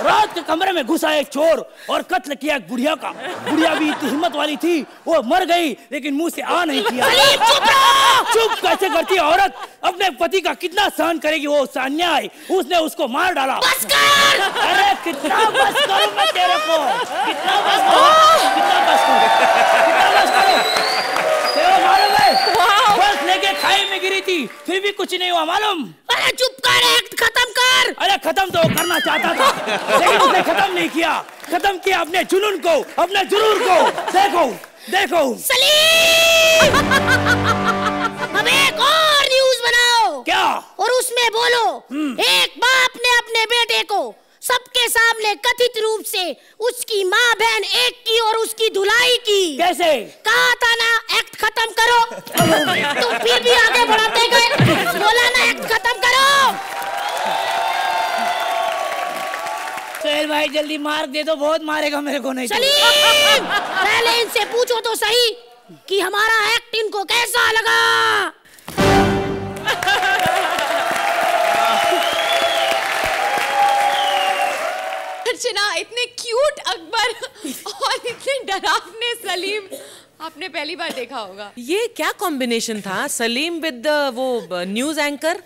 रात के कमरे में घुसा एक चोर और कत्ल किया एक बुढ़िया का। बुढ़िया भी इतनी हिम्मत वाली थी, वो मर गई लेकिन मुंह से आ नहीं किया। सलीम चुप रहो! चुप कैसे करती औरत? अपने पति का कितना सहन करेगी वो अन्याय? उसने उसको मार डाला। बस कर! अरे कितना बस करूं मैं तेरे को? कितना बस करूं? कितना बस करूं? कितना बस करूं? तेरे मालूम है? बस लेके खाई में गिरी थी, फिर भी कुछ नहीं हुआ मालूम? अरे चुप कर, एक्ट खत्म कर! अरे खत्म तो करना चाहता था, लेकिन उसने खत्म नहीं किया। खत्म किया अपने जुनून को, अपने जुनून को। देखो देखो सलीम! अब एक और न्यूज़ बनाओ। क्या? और उसमें बोलो, एक बाप ने अपने बेटे को सबके सामने कथित रूप से उसकी माँ बहन एक की और उसकी धुलाई की। कैसे? कहा था ना एक्ट खत्म करो, तुम फिर भी आगे बढ़ाते गए। बोला ना एक्ट खत्म करो। सोहेल भाई जल्दी मार दे दो, बहुत मारेगा मेरे को नहीं। सलीम, पहले इनसे पूछो तो सही कि हमारा एक्ट इनको कैसा लगा। अर्चना, इतने क्यूट अकबर और इतने डरावने सलीम आपने पहली बार देखा होगा। ये क्या कॉम्बिनेशन था? सलीम विद वो न्यूज एंकर,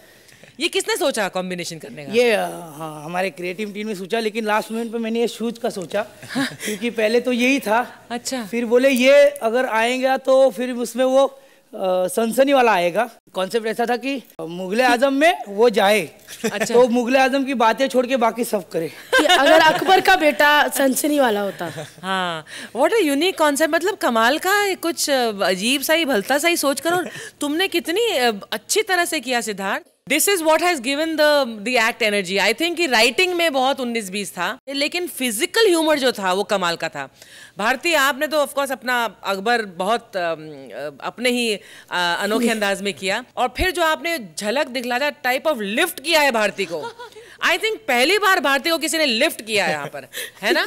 ये किसने सोचा कॉम्बिनेशन करने का? ये हाँ, हमारे क्रिएटिव टीम ने सोचा, लेकिन लास्ट मोमेंट पे मैंने ये शूज का सोचा। क्योंकि पहले तो यही था। अच्छा। फिर बोले ये अगर आएगा तो फिर उसमें वो सनसनी वाला आएगा। कॉन्सेप्ट ऐसा था कि मुगले आजम में वो जाए। अच्छा। तो मुगले आजम की बातें छोड़ के बाकी सब करे। कि अगर अकबर का बेटा सनसनी वाला होता। हाँ, व्हाट अ यूनिक कॉन्सेप्ट। मतलब कमाल का, कुछ अजीब सा ही भलता सा ही सोच कर, और तुमने कितनी अच्छी तरह से किया Siddharth. This is what has given the act energy. I think कि राइटिंग में बहुत 19-20 था, लेकिन फिजिकल ह्यूमर जो था वो कमाल का था। भारती, आपने तो ऑफ कोर्स अपना अकबर बहुत अपने ही अनोखे अंदाज में किया, और फिर जो आपने झलक दिखलाया टाइप ऑफ लिफ्ट किया है भारती को। आई थिंक पहली बार भारती को किसी ने लिफ्ट किया है यहाँ पर, है ना?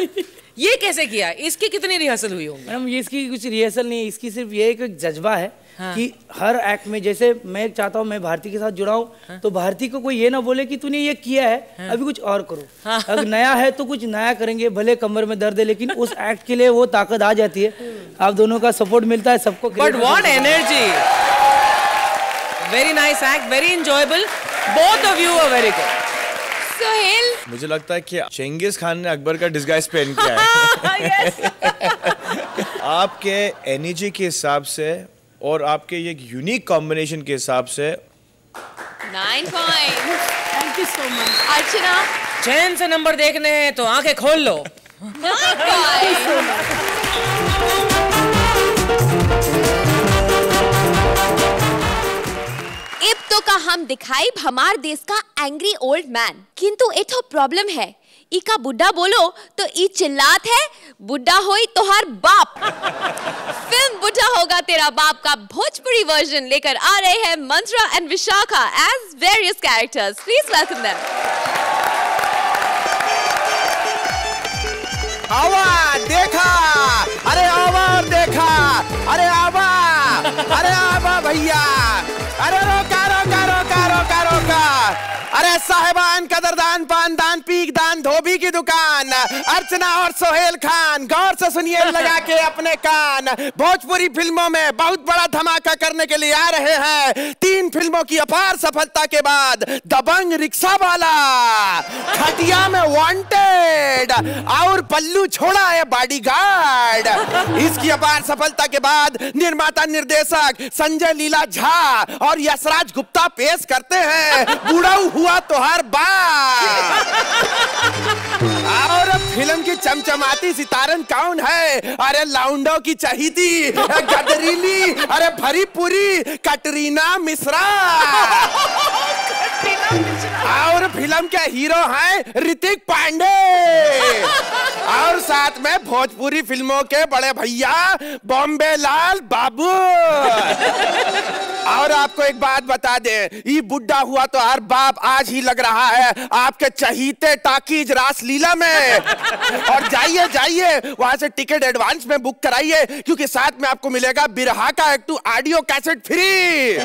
ये कैसे किया? इसकी कितनी रिहर्सल हुई होगी? मैडम, ये इसकी कुछ रिहर्सल नहीं है, इसकी सिर्फ ये एक जज्बा है। हाँ। कि हर एक्ट में, जैसे मैं चाहता हूँ मैं भारती के साथ जुड़ा हूँ। हाँ। तो भारती को कोई ये ना बोले कि तूने ये किया है। हाँ। अभी कुछ और करो। हाँ। अगर नया है तो कुछ नया करेंगे, भले कमर में दर्द है, लेकिन उस एक्ट के लिए वो ताकत आ जाती है। आप दोनों का सपोर्ट मिलता है सबको। But what energy! Very nice act, very enjoyable, both of you are very good. Sohail, मुझे लगता है कि चेंगिस खान ने अकबर का डिस्गाइज पहन किया है। आपके एनर्जी के हिसाब से और आपके ये यूनिक कॉम्बिनेशन के हिसाब से 9 points. Thank you so much. Archana, चैन से नंबर देखने हैं तो आंखें खोल लो। 9 पॉइंट्स। तो का हम दिखाई हमार देश का एंग्री ओल्ड मैन, किंतु एठो प्रॉब्लम है। ई का बुड्ढा बोलो तो ई चिल्लात है बुड्ढा होई तोहार बाप। फिल्म बुड्ढा होगा तेरा बाप का भोजपुरी वर्जन लेकर आ रहे हैं Mantra and Vishakha as various characters. Please welcome them. आवा देखा, अरे आवा और देखा, अरे आवा, अरे आवा भैया, अरे रोका रोका रोका रोका रोका, अरे साहिबान कदरदान पान दान पीक दान धो धोबी की दुकान, अर्चना और सोहेल खान। गौर से सुनिए लगा के अपने कान, भोजपुरी फिल्मों में बहुत बड़ा धमाका करने के लिए आ रहे हैं। 3 फिल्मों की अपार सफलता के बाद दबंग रिक्शा वाला, खटिया में वांटेड और पल्लू छोड़ा है बॉडीगार्ड। इसकी अपार सफलता के बाद निर्माता निर्देशक संजय लीला झा और यशराज गुप्ता पेश करते हैं बुढ़ाऊ हुआ तो हर बाप। और फिल्म की चमचमाती सितारन कौन है? अरे लाउंडो की चहीती गदरीली, अरे भरी पूरी कटरीना मिश्रा। और फिल्म के हीरो हैं ऋतिक पांडे और साथ में भोजपुरी फिल्मों के बड़े भैया बॉम्बे लाल बाबू। और आपको एक बात बता दें, ये बुड्ढा हुआ तो हर बाप आज ही लग रहा है आपके चहीते टाकीज रासलीला में। और जाइए जाइए वहां से टिकट एडवांस में बुक कराइए, क्योंकि साथ में आपको मिलेगा बिरहा का एक ऑडियो कैसेट फ्री।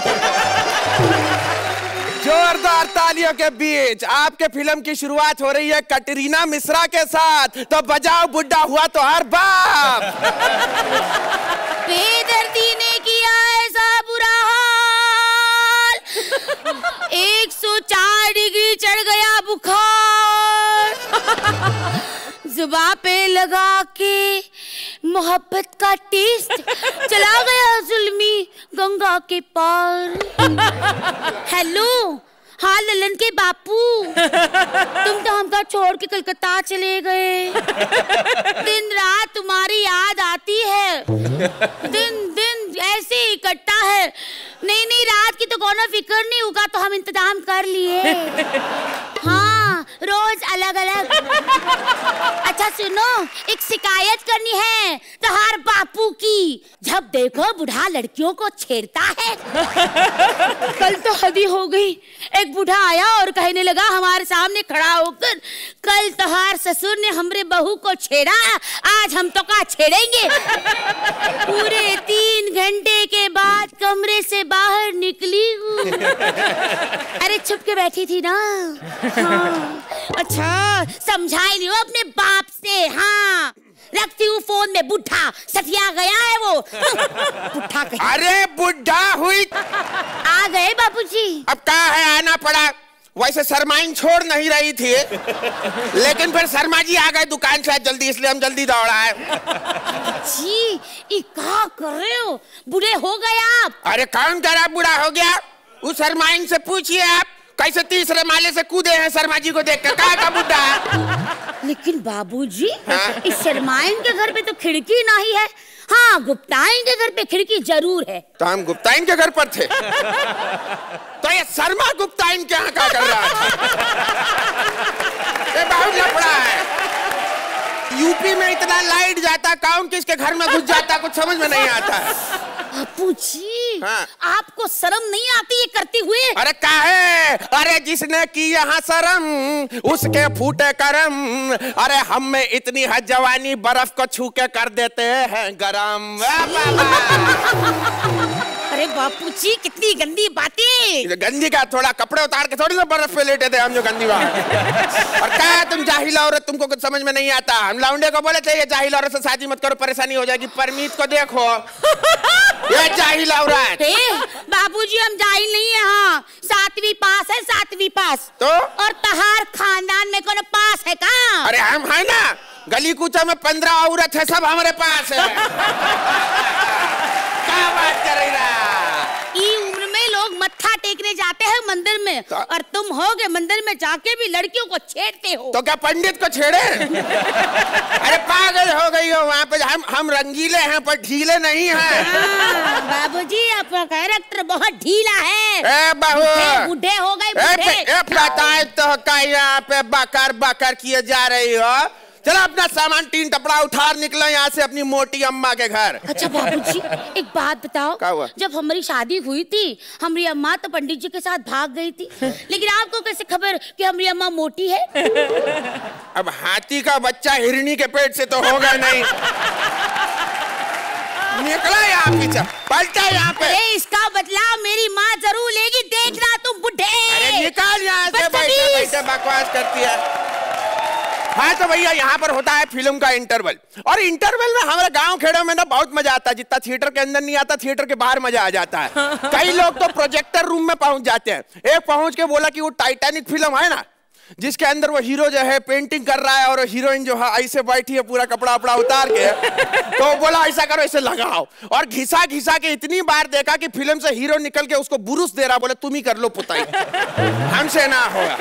जोरदार तालियों के बीच आपके फिल्म की शुरुआत हो रही है कटरीना मिश्रा के साथ, तो बजाओ बुड्ढा हुआ तो हर बाप। बेदर्दी ने किया ऐसा बुरा हाल, 104 डिग्री चढ़ गया बुखार, जुबान पे लगा के मोहब्बत का टेस्ट चला गया जुल्मी गंगा के पार। हेलो, हाँ ललन के बापू, तुम तो हमका छोड़ के कलकत्ता चले गए। दिन रात तुम्हारी याद आती है, दिन दिन ऐसे ही कटता है। नहीं रात की तो कोनो फिक्र नहीं होगा, तो हम इंतजाम कर लिए। हाँ, रोज अलग अलग। अच्छा सुनो, एक शिकायत करनी है तहार बापू की। जब देखो बुढ़ा लड़कियों को छेड़ता है। कल तो हदी हो गई, एक बूढ़ा आया और कहने लगा हमारे सामने खड़ा होकर, कल तहार ससुर ने हमरे बहू को छेड़ा, आज हम तो का छेड़ेंगे। पूरे 3 घंटे के बाद कमरे से बाहर निकली हूँ। अरे छुप के बैठी थी ना। हाँ। अच्छा समझाई नहीं हो अपने बाप से। हाँ, रखती हूँ फोन में, बुढ़ा सटिया गया है वो। बुढ़ा कहीं। अरे बुढ़ा हुई आ गए बाबूजी। अब क्या है, आना पड़ा। वैसे शर्माइन छोड़ नहीं रही थी, लेकिन फिर शर्मा जी आ गए दुकान से जल्दी, इसलिए हम जल्दी दौड़ाए। जी, ये क्या कर रहे हो? बूढ़े हो गए आप। अरे कौन कह रहा बूढ़ा हो गया? उस शर्माइन से पूछिए आप, कैसे 3रे माले से कूदे हैं शर्मा जी को देखकर। कहा का बुढ़ा? लेकिन बाबूजी, इस शर्माइन के घर पे तो खिड़की नहीं है। हाँ, गुप्ताइन के घर पे खिड़की जरूर है। तो हम गुप्ताइन के घर पर थे। तो ये शर्मा गुप्ताइन के यहाँ क्या कर रहा था? ये बहुत लफड़ा है। यूपी में इतना लाइट जाता, कौन किसके घर में घुस जाता, कुछ समझ में नहीं आता है। बापूजी, हाँ। आपको शर्म नहीं आती ये करते हुए? अरे काहे? अरे जिसने की यहाँ शर्म उसके फूटे करम। अरे हम में इतनी है जवानी, बर्फ को छू के कर देते हैं गरम। अरे बापूजी, कितनी गंदी बातें। गंदी का, थोड़ा कपड़े उतार के थोड़ी ना बर्फ पे लेटे थे हम जो गंदी बात। और क्या तुम जाहिल औरत, तुमको कुछ समझ में नहीं आता। हम लौंडे को बोले थे ये जाहिल औरत से शादी मत करो, परेशानी हो जाएगी। परमीत को देखो, ये जाहिल औरत। बाबूजी हम जाहिल नहीं है। हाँ, 7वीं पास है, 7वीं पास। तो और तहार खानदान में कौन पास है का? अरे हम है ना, गली कूचा में 15 औरत है, सब हमारे पास है। क्या बात कर रही है? ई उम्र में लोग मत्था टेकने जाते हैं मंदिर में, और तुम होगे मंदिर में जाके भी लड़कियों को छेड़ते हो। तो क्या पंडित को छेड़े? अरे पागल हो गई हो। वहाँ पे हम रंगीले हैं पर ढीले नहीं हैं। बाबूजी आपका कैरेक्टर बहुत ढीला है। ए बहू, बूढ़े हो गए। बताए तो क्या यहाँ पे बकर बकर किए जा रही हो? चलो अपना सामान 3 टपड़ा उठार निकलो यहाँ से अपनी मोटी अम्मा के घर। अच्छा बाबूजी, एक बात बताओ। क्या हुआ? जब हमारी शादी हुई थी, हमारी अम्मा तो पंडित जी के साथ भाग गई थी, लेकिन आपको कैसे खबर कि हमारी अम्मा मोटी है? अब हाथी का बच्चा हिरनी के पेट से तो होगा नहीं। निकला यहाँ पीछे, पलटा यहाँ पे। अरे इसका बदला मेरी माँ जरूर लेगी, देखना तुम बुढ़े। अरे निकाल यहाँ से, बैठे बैठे बकवास करती है। हाँ तो भैया यहाँ पर होता है फिल्म का इंटरवल, और इंटरवल में हमारे गांव खेड़ों में ना बहुत मजा आता है। जितना थिएटर के अंदर नहीं आता, थिएटर के बाहर मजा आ जाता है। कई लोग तो प्रोजेक्टर रूम में पहुंच जाते हैं। एक पहुंच के बोला कि वो टाइटैनिक फिल्म है ना, जिसके अंदर वो हीरो जो है पेंटिंग कर रहा है और हीरोइन जो है ऐसे बैठी है पूरा कपड़ा वपड़ा उतार के, तो बोला ऐसा करो, ऐसे लगाओ, और घिसा घिसा के इतनी बार देखा कि फिल्म से हीरो निकल के उसको बुरुस दे रहा, बोले तुम ही कर लो पुताई, हमसे ना होगा।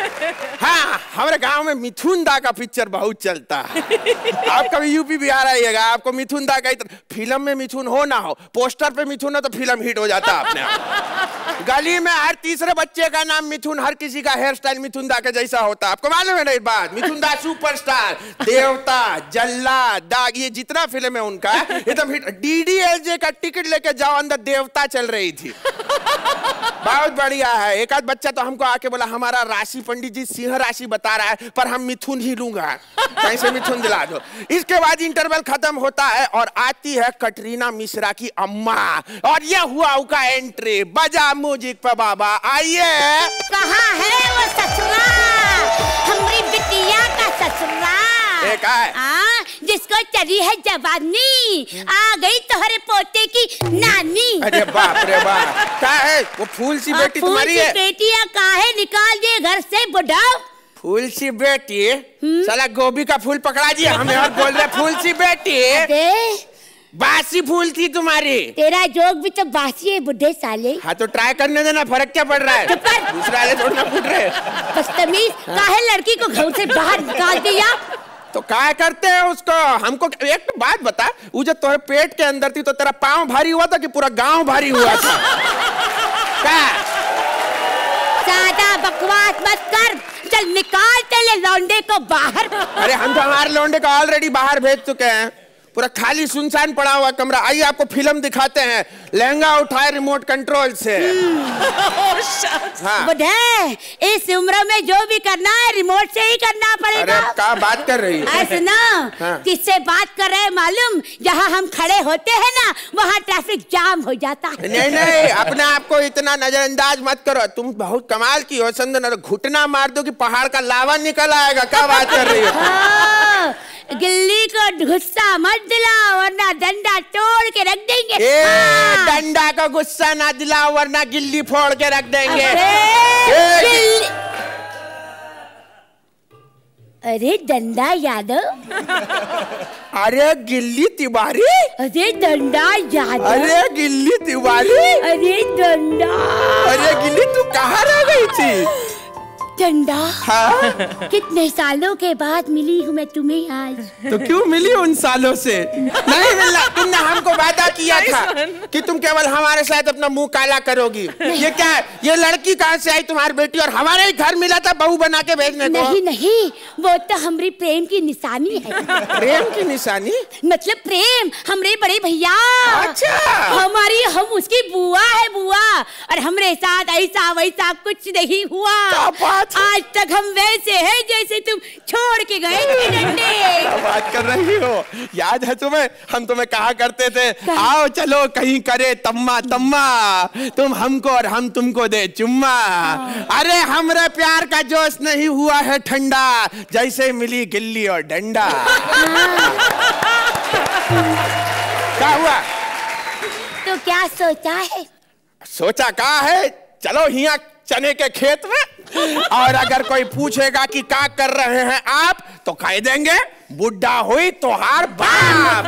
हाँ, हमारे गांव में मिथुन दा का पिक्चर बहुत चलता है। आप कभी यूपी बिहार आइएगा, आपको मिथुन दा का फिल्म में मिथुन हो ना हो, पोस्टर पे मिथुन हो तो फिल्म हिट हो जाता है अपने आप। गली में हर तीसरे बच्चे का नाम मिथुन, हर किसी का हेयर स्टाइल मिथुन दा के जैसा होता। आपको मालूम है ना ये बात? मिथुन दा सुपरस्टार, देवता, जल्लाद, दाग, ये जितना फिल्म है उनका एकदम हिट। डीडीएलजे का टिकट लेके जाओ, अंदर देवता चल रही थी। बहुत बढ़िया है। एक आध बच्चा तो हमको आके बोला हमारा राशि पंडित जी सिंह राशि बता रहा है, पर हम मिथुन ही लूंगा, कहीं से मिथुन दिला दो। इसके बाद इंटरवल खत्म होता है और आती है कटरीना मिश्रा की अम्मा, और ये हुआ उनका एंट्री। बजा म्यूजिक पे बाबा, आइए। कहाँ है वो ससुरा, हमारी बिटिया का ससुरा? एक है जिसको चली है जवानी, आ गई तुम्हारे पोते की नानी। अरे बाप रे बाप, क्या है वो फूल सी बेटी तुम्हारी है? बेटिया काहे निकाल दिए घर से बुढ़ा? फूल सी बेटी साला गोभी का फूल पकड़ा दिया हमें और बोल रहे फूल सी बेटी। बासी फूल थी तुम्हारी। तेरा जोक भी तो बासी है बुढ़े साले। हाँ तो ट्राई करने देना, फर्क क्या पड़ रहा है? दूसरा वाले थोड़ा फूट रहे। बदतमीज, काहे लड़की को घर से बाहर निकाल दिया? तो क्या करते हैं उसको? हमको एक बात बता, वो जब तुम्हारे पेट के अंदर थी तो तेरा पाँव भारी हुआ था कि पूरा गांव भारी हुआ था? क्या? ज्यादा बकवास मत कर, चल निकाल तेरे लौंडे को बाहर। अरे हम तो हमारे लौंडे को ऑलरेडी बाहर भेज चुके हैं, पूरा खाली सुनसान पड़ा हुआ कमरा। आइए आपको फिल्म दिखाते हैं। लहंगा उठाए रिमोट कंट्रोल से। हाँ। बुढ़े, इस उम्र में जो भी करना है रिमोट से ही करना पड़ेगा। अरे क्या बात कर रही है? सुनो, हाँ। किससे बात कर रहे हैं मालूम? जहाँ हम खड़े होते हैं ना, वहाँ ट्रैफिक जाम हो जाता है। नहीं नहीं, अपने आप को इतना नजरअंदाज मत करो। तुम बहुत कमाल की हो संदन, घुटना मार दो कि पहाड़ का लावा निकल आएगा। क्या बात कर रही हो? गिल्ली को गुस्सा मत दिलाओ वरना डंडा तोड़ के रख देंगे। डंडा का गुस्सा ना दिलाओ वरना गिल्ली फोड़ के रख देंगे। अरे डंडा यादव। अरे गिल्ली तिवारी। अरे डंडा यादव। अरे गिल्ली तिवारी। अरे डंडा। अरे गिल्ली तू कहाँ रह गई थी? डंडा। हाँ? कितने सालों के बाद मिली हूँ मैं तुम्हें आज। तो क्यों मिली उन सालों से? नहीं मिला, तुमने हमको वादा किया था कि तुम केवल हमारे साथ अपना मुंह काला करोगी। ये क्या है? ये लड़की कहाँ से आई तुम्हारी बेटी? और हमारे ही घर मिला था बहू बना के भेजने को। नहीं नहीं, वो तो हमारी प्रेम की निशानी है। प्रेम की निशानी? मतलब प्रेम हमारे बड़े भैया। अच्छा। हमारी, हम उसकी बुआ है बुआ, और हमारे साथ ऐसा वैसा कुछ नहीं हुआ। आज तक हम वैसे हैं जैसे तुम छोड़ के गए थे डंडे। क्या बात कर रही हो? याद है तुम्हें? हम तुम्हें कहा करते थे आओ चलो कहीं करे तम्मा तम्मा, तुम हमको और हम तुमको दे चुम्मा। अरे हमरे प्यार का जोश नहीं हुआ है ठंडा, जैसे मिली गिल्ली और डंडा। क्या हुआ? तो क्या सोचा है? सोचा क्या है? चलो हिया चने के खेत में, और अगर कोई पूछेगा कि क्या कर रहे हैं आप, तो कह देंगे बुढ़ा हुई तोहार बाप।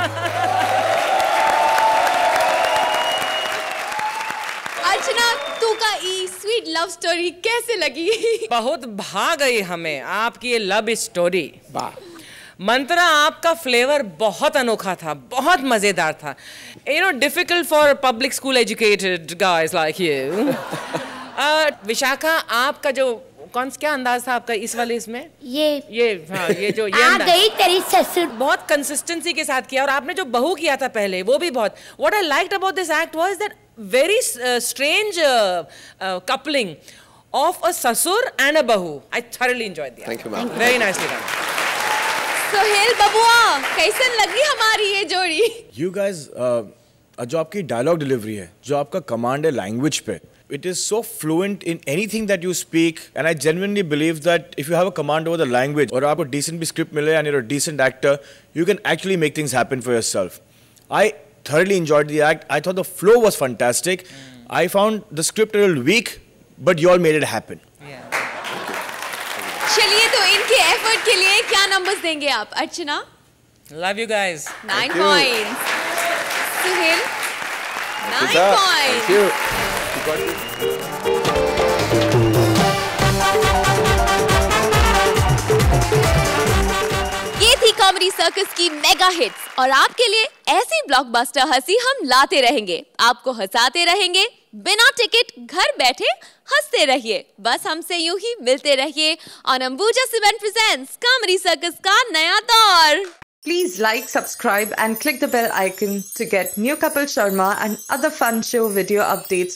अर्चना, तू का ई स्वीट लव स्टोरी कैसे लगी? बहुत भा गई हमें आपकी ये लव स्टोरी। मंत्रा, आपका फ्लेवर बहुत अनोखा था, बहुत मजेदार था। You know, difficult for public school educated guys like you. Vishakha, आपका जो क्या अंदाज था आपका इस वाले इसमें? हाँ, ये जो ये आ गई तेरी ससुर। बहुत कंसिस्टेंसी के साथ किया, और आपने जो बहू किया था पहले वो भी बहुत। What I liked about this act was that very strange coupling of a ससुर and a बहू. I thoroughly enjoyed the act. Thank you, ma'am. Very nicely done. Sohail बबुआ, कैसे लगी हमारी ये जोड़ी? You guys, जो आपकी डायलॉग डिलीवरी है, जो आपका कमांड है लैंग्वेज पे, It is so fluent in anything that you speak, and I genuinely believe that if you have a command over the language, or आपको decent भी script मिले and you're a decent actor, you can actually make things happen for yourself. I thoroughly enjoyed the act. I thought the flow was fantastic. I found the script a little weak, but you all made it happen. चलिए तो इनके effort के लिए क्या numbers देंगे आप? अर्चना? Love you guys. 9 points. Suhail? 9 points. Thank you. ये थी कॉमेडी सर्कस की मेगा हिट्स और आपके लिए ऐसी ब्लॉकबस्टर हंसी हम लाते रहेंगे, आपको हंसाते रहेंगे, बिना टिकट घर बैठे हंसते रहिए, बस हमसे यूं ही मिलते रहिए on Ambuja cement presents comedy circus का नया दौर। Please like, subscribe and click the bell icon to get new Kapil Sharma and other fun show video updates